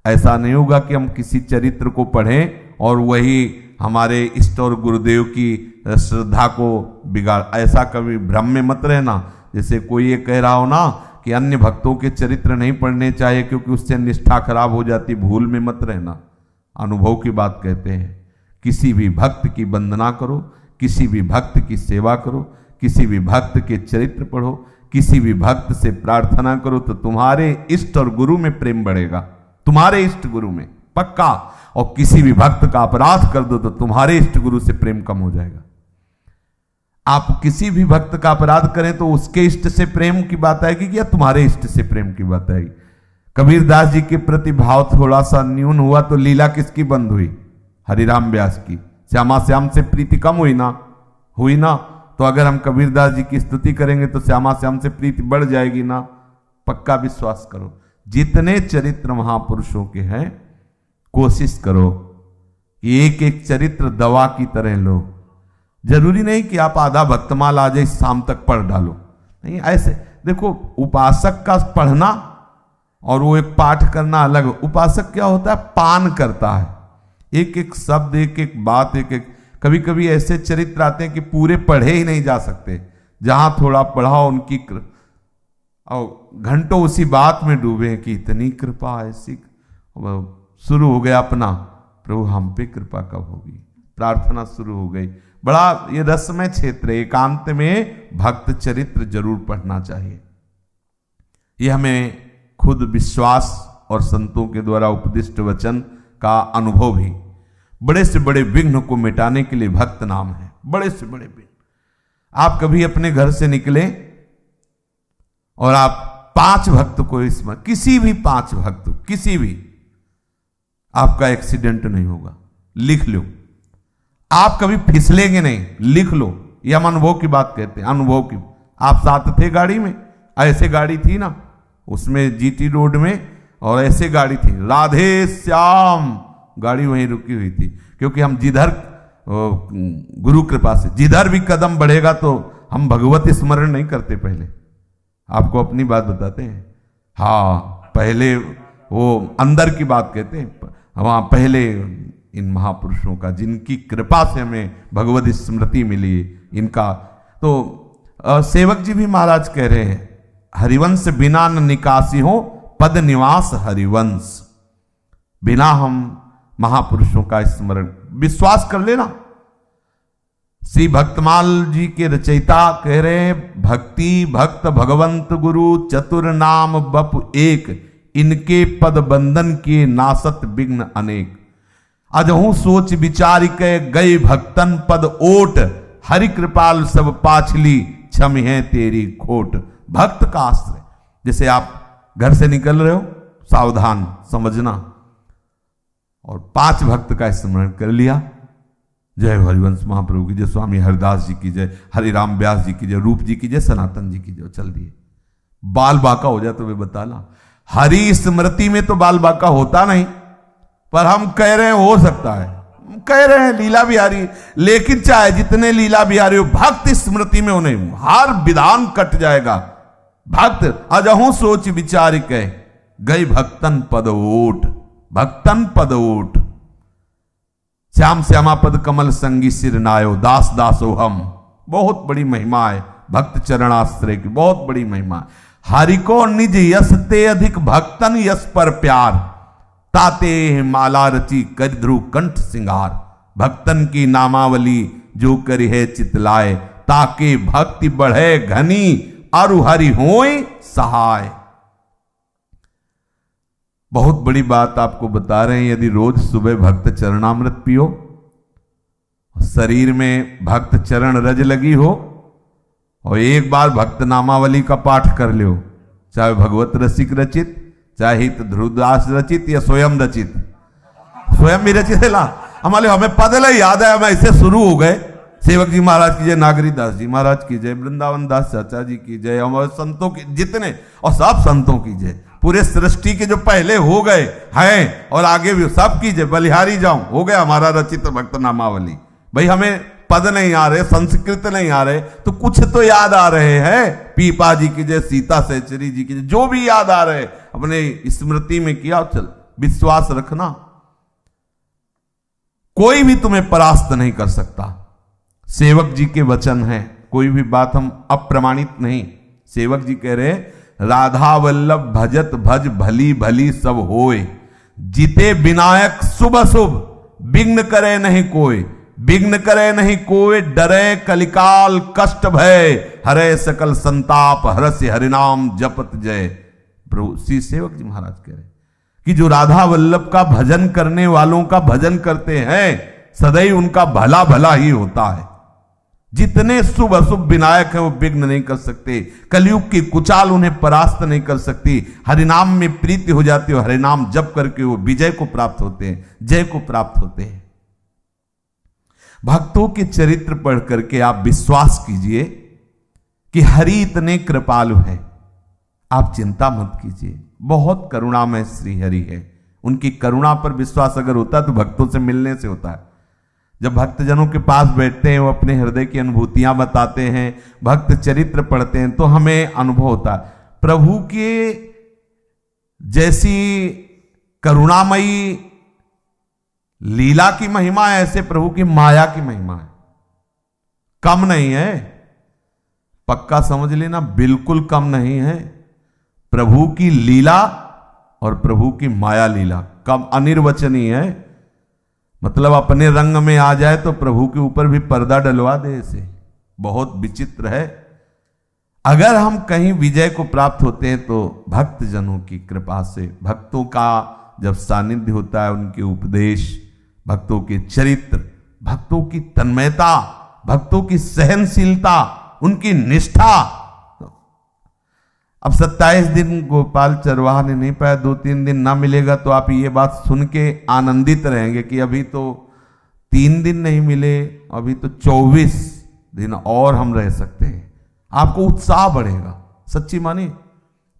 ऐसा नहीं होगा कि हम किसी चरित्र को पढ़ें और वही हमारे इष्ट और गुरुदेव की श्रद्धा को बिगाड़। ऐसा कभी भ्रम में मत रहना। जैसे कोई ये कह रहा हो ना कि अन्य भक्तों के चरित्र नहीं पढ़ने चाहिए क्योंकि उससे निष्ठा खराब हो जाती, भूल में मत रहना। अनुभव की बात कहते हैं। किसी भी भक्त की वंदना करो, किसी भी भक्त की सेवा करो, किसी भी भक्त के चरित्र पढ़ो, किसी भी भक्त से प्रार्थना करो, तो तुम्हारे इष्ट और गुरु में प्रेम बढ़ेगा, तुम्हारे इष्ट गुरु में पक्का। और किसी भी भक्त का अपराध कर दो तो तुम्हारे इष्ट गुरु से प्रेम कम हो जाएगा। आप किसी भी भक्त का अपराध करें तो उसके इष्ट से प्रेम की बात आएगी या तुम्हारे इष्ट से प्रेम की बात आएगी। कबीरदास जी के प्रति भाव थोड़ा सा न्यून हुआ तो लीला किसकी बंद हुई? हरिराम व्यास की। श्यामा श्याम से प्रीति कम हुई ना? हुई ना? तो अगर हम कबीरदास जी की स्तुति करेंगे तो श्यामा श्याम से प्रीति बढ़ जाएगी ना? पक्का विश्वास करो। जितने चरित्र महापुरुषों के हैं कोशिश करो कि एक एक चरित्र दवा की तरह लो। जरूरी नहीं कि आप आधा भक्तमाल आज शाम तक पढ़ डालो, नहीं। ऐसे देखो, उपासक का पढ़ना और वो एक पाठ करना अलग। उपासक क्या होता है? पान करता है, एक एक शब्द, एक एक बात, एक एक। कभी कभी ऐसे चरित्र आते हैं कि पूरे पढ़े ही नहीं जा सकते। जहां थोड़ा पढ़ा उनकी और घंटों उसी बात में डूबे कि इतनी कृपा ऐसी। शुरू हो गया अपना, प्रभु हम पे कृपा कब होगी, प्रार्थना शुरू हो गई। बड़ा ये रसमय क्षेत्र है। एकांत में भक्त चरित्र जरूर पढ़ना चाहिए। ये हमें खुद विश्वास और संतों के द्वारा उपदिष्ट वचन का अनुभव भी। बड़े से बड़े विघ्न को मिटाने के लिए भक्त नाम है, बड़े से बड़े विघ्न। आप कभी अपने घर से निकले और आप 5 भक्त को इसमें, किसी भी 5 भक्त, किसी भी, आपका एक्सीडेंट नहीं होगा। लिख लो, आप कभी फिसलेंगे नहीं, लिख लो। ये हम अनुभव की बात कहते हैं, अनुभव की। आप साथ थे गाड़ी में, ऐसे गाड़ी थी ना उसमें जीटी रोड में, और ऐसे गाड़ी थी, राधे श्याम गाड़ी वहीं रुकी हुई थी। क्योंकि हम जिधर, गुरु कृपा से जिधर भी कदम बढ़ेगा तो हम भगवत स्मरण नहीं करते। पहले आपको अपनी बात बताते हैं। हाँ, पहले वो अंदर की बात कहते हैं। वहां पहले इन महापुरुषों का, जिनकी कृपा से हमें भगवत स्मृति मिली, इनका तो सेवक जी भी महाराज कह रहे हैं, हरिवंश बिना न निकासी हो पद निवास हरिवंश। बिना हम महापुरुषों का स्मरण, विश्वास कर लेना। श्री भक्तमाल जी के रचयिता कह रहे हैं, भक्ति भक्त भगवंत गुरु चतुर नाम बप एक, इनके पद बंधन किए नासत विघ्न अनेक। अजहू सोच विचार के गए भक्तन पद ओट, हरि कृपाल सब पाछली क्षम है तेरी खोट। भक्त का आश्रय। जैसे आप घर से निकल रहे हो, सावधान समझना, और 5 भक्त का स्मरण कर लिया। जय हरिवंश महाप्रभु की जय, स्वामी हरिदास जी की जय, हरिराम व्यास जी की जय, रूप जी की जय, सनातन जी की जय। चल दिए। बाल बाका हो जाए तो वे बताना। हरि स्मृति में तो बाल बाका होता नहीं, पर हम कह रहे हैं हो सकता है, कह रहे हैं लीला बिहारी। लेकिन चाहे जितने लीला बिहारी हो, भक्त स्मृति में उन्हें हर विधान कट जाएगा। भक्त अजहू सोच विचार के गई भक्तन पद ओट, भक्तन पद ओट। श्याम श्यामा पद कमल संगी सिर नायो, दास दासो हम। बहुत बड़ी महिमा है भक्त चरणाश्रय की, बहुत बड़ी महिमा। हरि को निज यश ते अधिक, भक्तन यश पर प्यार। ताते माला रची कर ध्रुव कंठ सिंगार। भक्तन की नामावली जो करी है चितलाए, ताके भक्ति बढ़े घनी अरु हरि होय सहाय। बहुत बड़ी बात आपको बता रहे हैं। यदि रोज सुबह भक्त चरणामृत पियो, शरीर में भक्त चरण रज लगी हो, और एक बार भक्त नामावली का पाठ कर लो, चाहे भगवत रसिक रचित, चाहे हित ध्रुवदास रचित या स्वयं रचित, स्वयं भी रचित है। हमारे हमें पद याद है, हम ऐसे शुरू हो गए। सेवक जी महाराज की जय, नागरी दास जी महाराज की जय, वृंदावन दास चाचा जी की जय, हमारे संतों की जितने, और सब संतों की जय, पूरे सृष्टि के जो पहले हो गए हैं और आगे भी सब की जय। बलिहारी जाऊं, हो गया हमारा रचित भक्त नामावली। भाई हमें पद नहीं आ रहे, संस्कृत नहीं आ रहे, तो कुछ तो याद आ रहे हैं। पीपा जी की जय, सीता सहचरी जी की जय, जो भी याद आ रहे अपने स्मृति में किया। चल, विश्वास रखना, कोई भी तुम्हें परास्त नहीं कर सकता। सेवक जी के वचन हैं, कोई भी बात हम अप्रमाणित नहीं। सेवक जी कह रहे, राधा वल्लभ भजत भज भली भली सब होए, जीते विनायक शुभ शुभ, विघ्न करे नहीं कोई, विघ्न करे नहीं कोई, डरे कलिकाल कष्ट भय, हरे सकल संताप, हरस हरिनाम जपत जय। प्रभु श्री सेवक जी महाराज कह रहे कि जो राधा वल्लभ का भजन करने वालों का भजन करते हैं, सदैव उनका भला भला ही होता है। जितने शुभ अशुभ विनायक हैं वो विघ्न नहीं कर सकते। कलयुग की कुचाल उन्हें परास्त नहीं कर सकती। हरिनाम में प्रीति हो जाती है, हरिनाम जप करके वो विजय को प्राप्त होते हैं, जय को प्राप्त होते हैं। भक्तों के चरित्र पढ़ करके आप विश्वास कीजिए कि हरि इतने कृपालु है, आप चिंता मत कीजिए। बहुत करुणामय श्री हरि है। उनकी करुणा पर विश्वास अगर होता तो भक्तों से मिलने से होता है। जब भक्तजनों के पास बैठते हैं, वो अपने हृदय की अनुभूतियां बताते हैं, भक्त चरित्र पढ़ते हैं, तो हमें अनुभव होता है प्रभु के जैसी करुणामयी लीला की महिमा है, ऐसे प्रभु की माया की महिमा है, कम नहीं है। पक्का समझ लेना, बिल्कुल कम नहीं है। प्रभु की लीला और प्रभु की माया लीला कम अनिर्वचनीय है। मतलब अपने रंग में आ जाए तो प्रभु के ऊपर भी पर्दा डलवा दे, ऐसे बहुत विचित्र है। अगर हम कहीं विजय को प्राप्त होते हैं तो भक्त जनों की कृपा से, भक्तों का जब सानिध्य होता है, उनके उपदेश, भक्तों के चरित्र, भक्तों की तन्मयता, भक्तों की सहनशीलता, उनकी निष्ठा। अब 27 दिन गोपाल चरवाहा ने नहीं पाया, 2-3 दिन ना मिलेगा तो आप ये बात सुन के आनंदित रहेंगे कि अभी तो 3 दिन नहीं मिले, अभी तो 24 दिन और हम रह सकते हैं। आपको उत्साह बढ़ेगा, सच्ची मानी।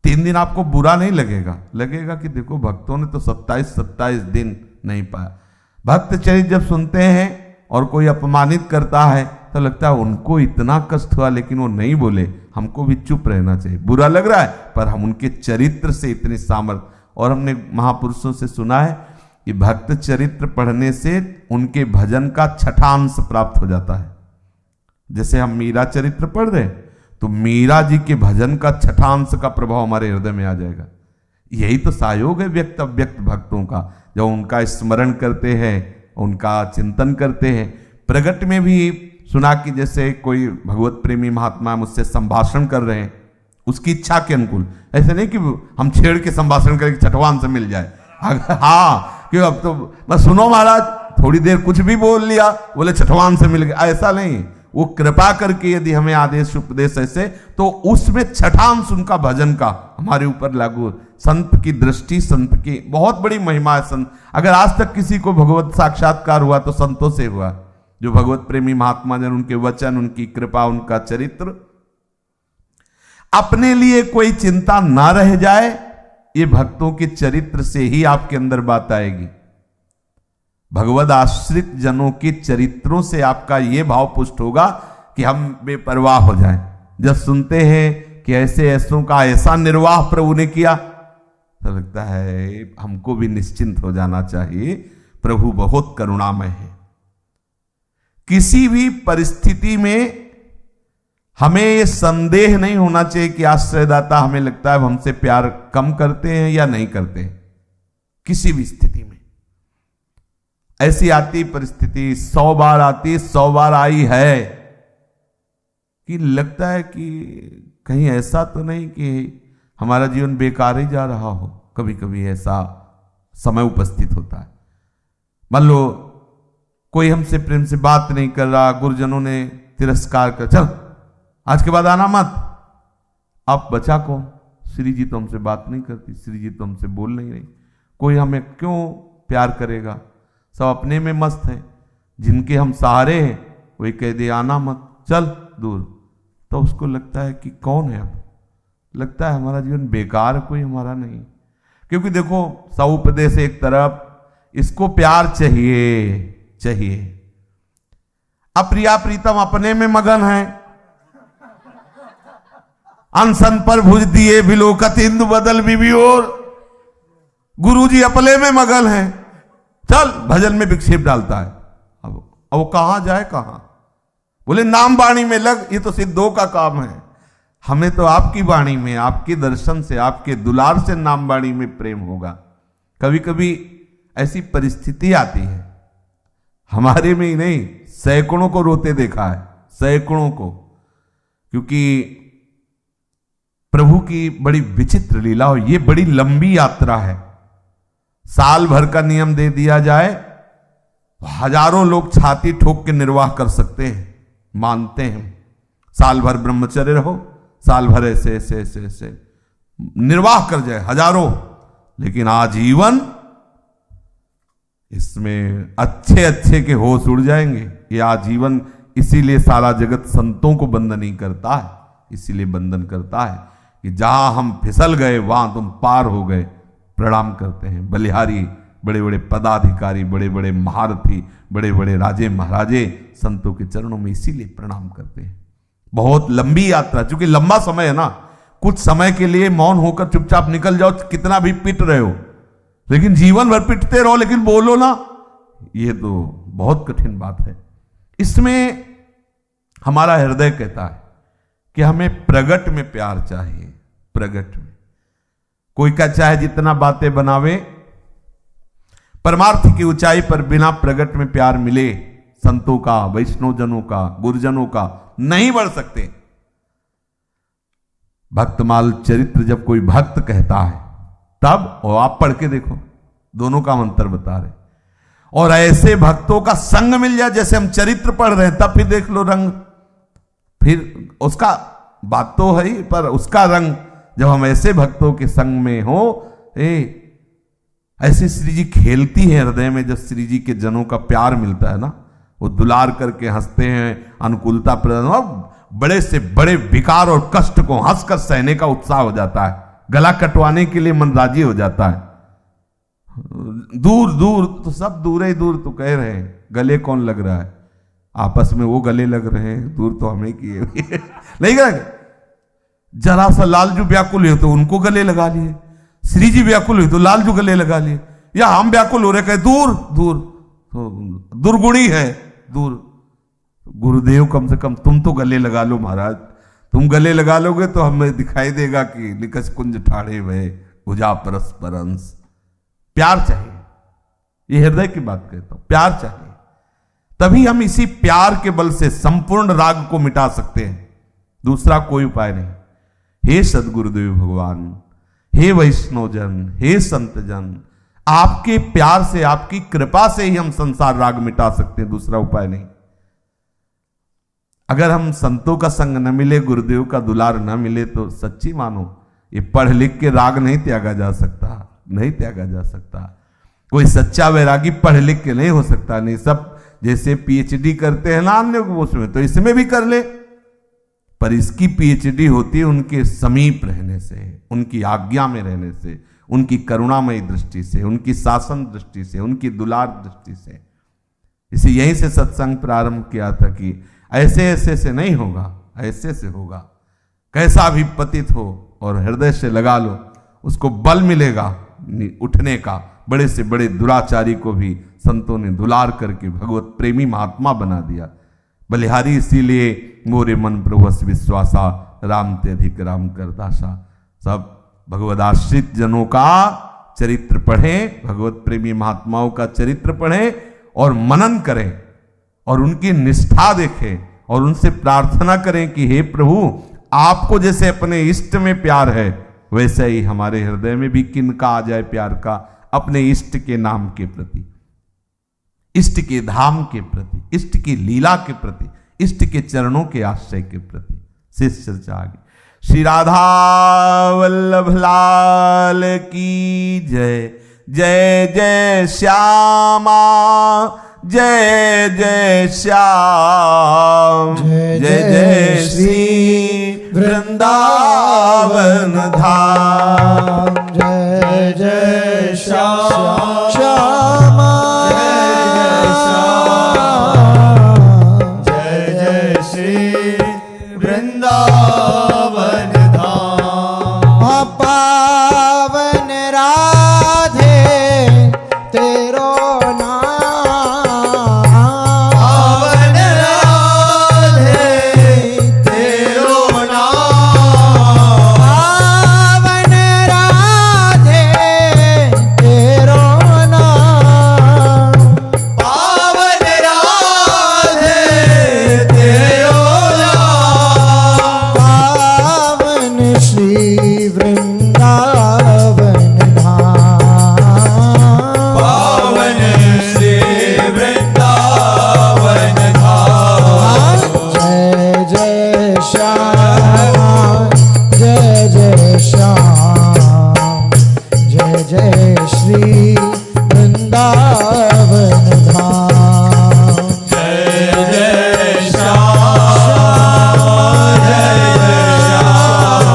3 दिन आपको बुरा नहीं लगेगा, लगेगा कि देखो भक्तों ने तो 27 दिन नहीं पाया। भक्त चरित्र जब सुनते हैं और कोई अपमानित करता है तो लगता है उनको इतना कष्ट हुआ लेकिन वो नहीं बोले, हमको भी चुप रहना चाहिए। बुरा लग रहा है पर हम उनके चरित्र से इतनी सामर्थ्य, और हमने महापुरुषों से सुना है कि भक्त चरित्र पढ़ने से उनके भजन का 6ठा अंश प्राप्त हो जाता है। जैसे हम मीरा चरित्र पढ़ रहे हैं तो मीरा जी के भजन का 6ठा अंश का प्रभाव हमारे हृदय में आ जाएगा। यही तो सहयोग है व्यक्त अव्यक्त भक्तों का। जब उनका स्मरण करते हैं, उनका चिंतन करते हैं। प्रगट में भी सुना कि जैसे कोई भगवत प्रेमी महात्मा मुझसे संभाषण कर रहे हैं उसकी इच्छा के अनुकूल, ऐसे नहीं कि हम छेड़ के संभाषण करके 6ठवां अंश मिल जाए। हाँ क्यों, अब तो बस सुनो महाराज, थोड़ी देर कुछ भी बोल लिया, बोले 6ठवां अंश मिल गया, ऐसा नहीं। वो कृपा करके यदि हमें आदेश उपदेश ऐसे, तो उसमें 6ठा अंश उनका भजन का हमारे ऊपर लागू। संत की दृष्टि, संत की बहुत बड़ी महिमा है। संत, अगर आज तक किसी को भगवत साक्षात्कार हुआ तो संतों से हुआ, जो भगवत प्रेमी महात्मा जन, उनके वचन, उनकी कृपा, उनका चरित्र। अपने लिए कोई चिंता ना रह जाए, ये भक्तों के चरित्र से ही आपके अंदर बात आएगी। भगवद आश्रित जनों के चरित्रों से आपका ये भाव पुष्ट होगा कि हम बेपरवाह हो जाएं। जब सुनते हैं कि ऐसे ऐसों का ऐसा निर्वाह प्रभु ने किया तो लगता है हमको भी निश्चिंत हो जाना चाहिए। प्रभु बहुत करुणामय है। किसी भी परिस्थिति में हमें ये संदेह नहीं होना चाहिए कि आश्रयदाता, हमें लगता है हमसे प्यार कम करते हैं या नहीं करते हैं। किसी भी स्थिति में ऐसी आती परिस्थिति 100 बार आती, 100 बार आई है कि लगता है कि कहीं ऐसा तो नहीं कि हमारा जीवन बेकार ही जा रहा हो। कभी कभी ऐसा समय उपस्थित होता है। मान लो कोई हमसे प्रेम से बात नहीं कर रहा, गुरुजनों ने तिरस्कार कर, चल आज के बाद आना मत। आप बचा कौन? श्री जी तो हमसे बात नहीं करती, श्री जी तो हमसे बोल नहीं रही, कोई हमें क्यों प्यार करेगा? सब अपने में मस्त है। जिनके हम सहारे हैं वही कह दे आना मत, चल दूर, तो उसको लगता है कि कौन है। अब लगता है हमारा जीवन बेकार, कोई हमारा नहीं। क्योंकि देखो सब उपदेश एक तरफ, इसको प्यार चाहिए। अप्रिया प्रीतम अपने में मगन है, अनशन पर भुज दिए बिलोकत इंदु बदल बीबी, और गुरुजी अपने में मगन है, चल भजन में विक्षेप डालता है। अब वो कहां जाए, कहां? बोले नाम वाणी में लग, ये तो सिद्धों का काम है। हमें तो आपकी वाणी में, आपके दर्शन से, आपके दुलार से नाम वाणी में प्रेम होगा। कभी कभी ऐसी परिस्थिति आती है, हमारे में ही नहीं, सैकड़ों को रोते देखा है, सैकड़ों को। क्योंकि प्रभु की बड़ी विचित्र लीला हो, ये बड़ी लंबी यात्रा है। साल भर का नियम दे दिया जाए तो हजारों लोग छाती ठोक के निर्वाह कर सकते हैं। मानते हैं, साल भर ब्रह्मचर्य रहो, साल भर ऐसे ऐसे ऐसे ऐसे निर्वाह कर जाए हजारों, लेकिन आजीवन इसमें अच्छे अच्छे के होश उड़ जाएंगे। ये आजीवन, इसीलिए सारा जगत संतों को बंधन नहीं करता है, इसीलिए बंधन करता है कि जहां हम फिसल गए वहां तुम पार हो गए, प्रणाम करते हैं। बलिहारी, बड़े बड़े पदाधिकारी, बड़े बड़े महारथी, बड़े बड़े राजे महाराजे संतों के चरणों में इसीलिए प्रणाम करते हैं। बहुत लंबी यात्रा, क्योंकि लंबा समय है ना, कुछ समय के लिए मौन होकर चुपचाप निकल जाओ, कितना भी पिट रहे हो, लेकिन जीवन भर पिटते रहो लेकिन बोलो ना, ये तो बहुत कठिन बात है। इसमें हमारा हृदय कहता है कि हमें प्रगट में प्यार चाहिए, प्रगट में। कोई का चाहे जितना बातें बनावे, परमार्थ की ऊंचाई पर बिना प्रगट में प्यार मिले संतों का, वैष्णवजनों का, गुरुजनों का नहीं बढ़ सकते। भक्तमाल चरित्र जब कोई भक्त कहता है तब, और आप पढ़ के देखो, दोनों का अंतर बता रहे, और ऐसे भक्तों का संग मिल जाए, जैसे हम चरित्र पढ़ रहे हैं, तब फिर देख लो रंग, फिर उसका बात तो है ही, पर उसका रंग जब हम ऐसे भक्तों के संग में हो, ऐसे श्री जी खेलती है हृदय में। जब श्री जी के जनों का प्यार मिलता है ना, वो दुलार करके हंसते हैं, अनुकूलता प्रदान, बड़े से बड़े विकार और कष्ट को हंसकर सहने का उत्साह हो जाता है, गला कटवाने के लिए मन राजी हो जाता है। दूर दूर तो सब दूर ही दूर तो कह रहे हैं, गले कौन लग रहा है, आपस में वो गले लग रहे हैं, दूर तो हमें किए नहीं लगे। जरा सा लालजू व्याकुल हुए तो उनको गले लगा लिए, श्री जी व्याकुल हुए तो लालजू गले लगा लिए, या हम व्याकुल हो रहे कहे दूर दूर, तो दुर्गुणी है दूर। गुरुदेव कम से कम तुम तो गले लगा लो महाराज, तुम गले लगा लोगे तो हमें दिखाई देगा कि निकस कुंज ठाड़े हुए भुजा परस्पर अंश। प्यार चाहिए, ये हृदय की बात कहता हूं, प्यार चाहिए, तभी हम इसी प्यार के बल से संपूर्ण राग को मिटा सकते हैं, दूसरा कोई उपाय नहीं। हे सदगुरुदेव भगवान, हे वैष्णवजन, हे संतजन, आपके प्यार से, आपकी कृपा से ही हम संसार राग मिटा सकते हैं, दूसरा उपाय नहीं। अगर हम संतों का संग न मिले, गुरुदेव का दुलार न मिले, तो सच्ची मानो ये पढ़ लिख के राग नहीं त्यागा जा सकता, नहीं त्यागा जा सकता। कोई सच्चा वैरागी पढ़ लिख के नहीं हो सकता, नहीं सब जैसे पीएचडी करते हैं ना अन्य उसमें, तो इसमें भी कर ले, पर इसकी पीएचडी होती है उनके समीप रहने से, उनकी आज्ञा में रहने से, उनकी करुणामयी दृष्टि से, उनकी शासन दृष्टि से, उनकी दुलार दृष्टि से। इसे यहीं से सत्संग प्रारंभ किया था कि ऐसे ऐसे से नहीं होगा, ऐसे से होगा। कैसा भी पतित हो और हृदय से लगा लो, उसको बल मिलेगा उठने का। बड़े से बड़े दुराचारी को भी संतों ने दुलार करके भगवत प्रेमी महात्मा बना दिया। बलिहारी इसीलिए मोरे मन प्रभुस विश्वासा, राम ते अधिक राम कर दासा। सब भगवदाश्रित जनों का चरित्र पढ़ें, भगवत प्रेमी महात्माओं का चरित्र पढ़ें और मनन करें और उनकी निष्ठा देखें और उनसे प्रार्थना करें कि हे प्रभु, आपको जैसे अपने इष्ट में प्यार है, वैसे ही हमारे हृदय में भी किनका आ जाए प्यार का, अपने इष्ट के नाम के प्रति, इष्ट के धाम के प्रति, इष्ट की लीला के प्रति, इष्ट के चरणों के आश्रय के प्रति। शेष चर्चा आगे। श्री राधा वल्लभ लाल की जय। जय जय श्यामा, जय जय श्याम, जय जय श्री वृंदावन धाम। जय जय श्याम श्यामा, जय श्याम, जय जय श्री वृंदावन धाम। पावन राधे तेरो वृंदावन धाम। श्री वृंदावन धाम। जय जय श्याम जय जय श्याम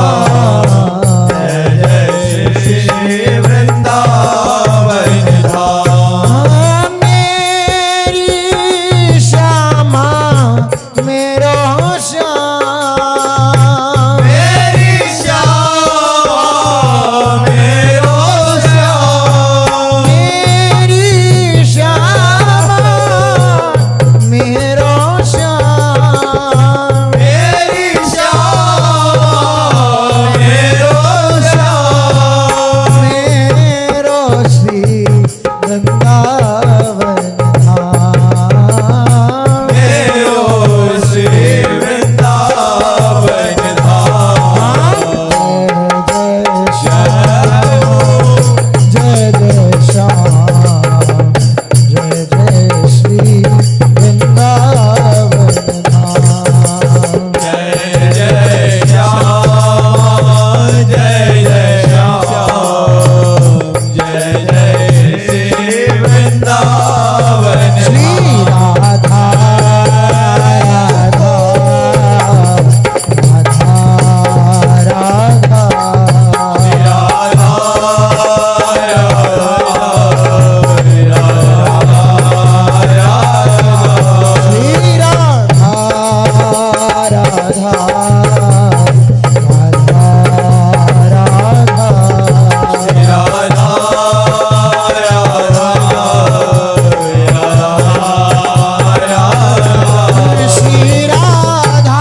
जय जय श्री वृंदावन धाम। मेरी श्यामा मेरो श्याम, मेरी श्याम मेरो श्याम, मेरी श्यामा मेरो श्याम, मेरी श्याम मेरो श्याम। मेरो श्री वृंदावन धाम। मेरो श्री वृंदावन धाम। जय जय श्याम जय जय श्री वृंदावन धाम। जय जय श्याम जय जय श्याम जय जय श्री वृंदावन श्री राधा राधा राधा राधा श्री राधा राधा राधा श्री राधा राधा राधा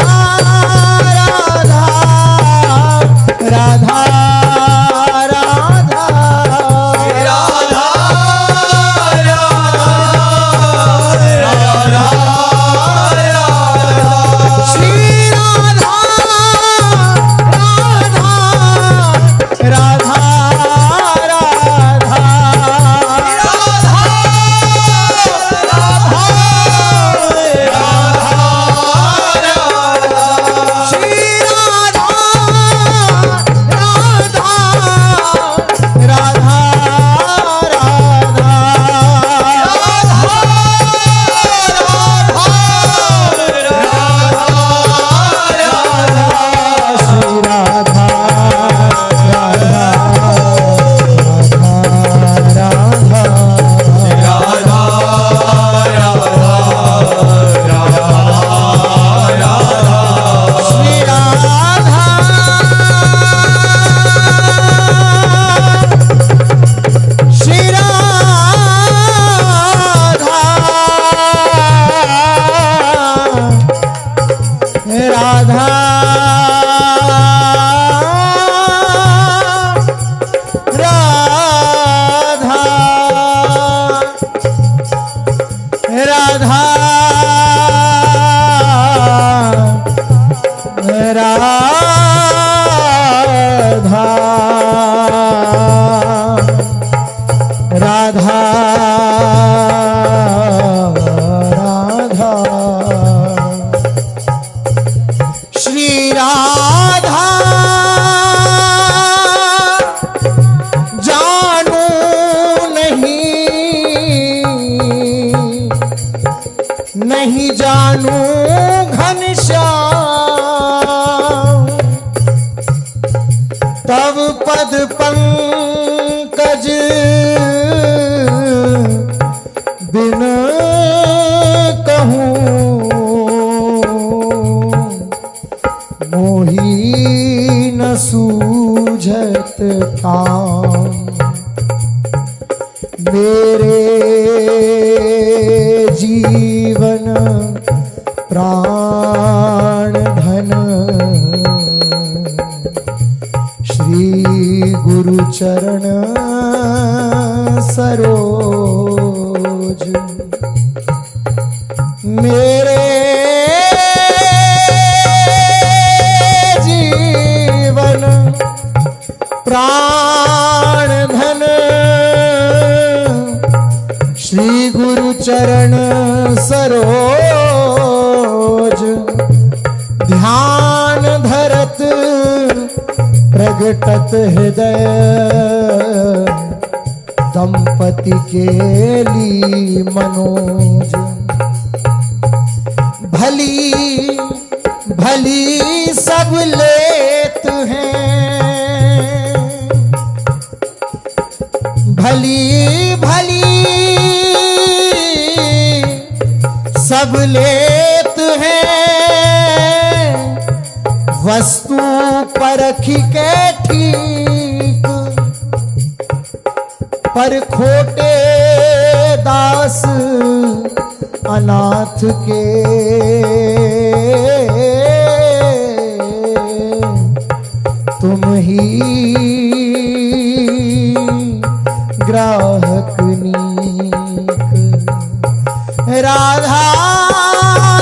श्री राधा राधा राधा राधा श्री राधा जानू नहीं जानू घनश्याम तब पद पंकज बिन कहूँ मोही न सूझत काम मेरे जीवन प्राण धन श्री गुरु चरण सरोज मेरे जीवन प्राण धन श्री गुरु चरण सरोज ध्यान धरत प्रगटत हृदय हम पति के ली मनोज। भली भली सब लेत हैं, भली भली सब लेत हैं, वस्तु परखी के ठीक, पर खोटे दास अनाथ के तुम ही ग्राहक नीक। राधा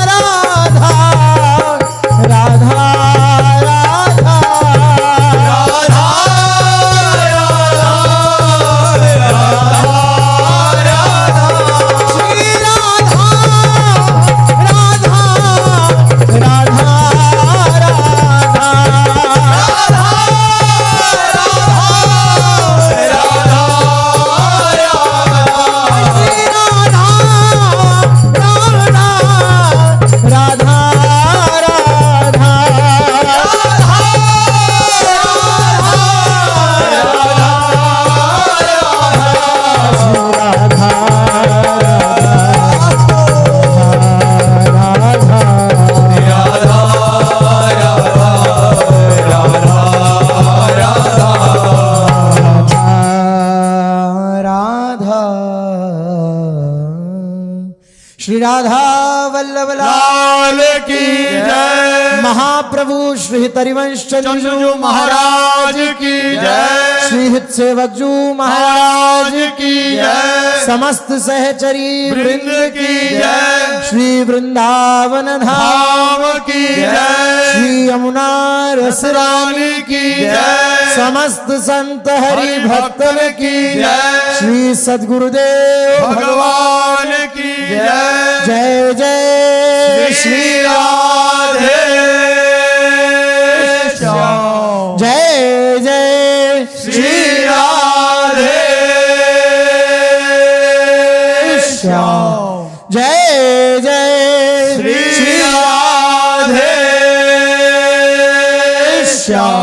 राधा राधा राधा श्री राधा राधा राधा श्री राधा वल्लभ लाल की जय। महाप्रभु श्री हरिवंश चंद्रजू महाराज की जय। श्री हित सेवक जू महाराज की जय। समस्त सहचरी वृंद की जय। श्री वृंदावन धाम धाम की जय। श्री यमुना रसरानी की जय। समस्त संत हरि भक्तन की जय। श्री सद्गुरुदेव भगवान की जय। जय जय श्री राधे श्याम। जय जय श्री राधे श्याम। जय जय श्री राधे श्याम।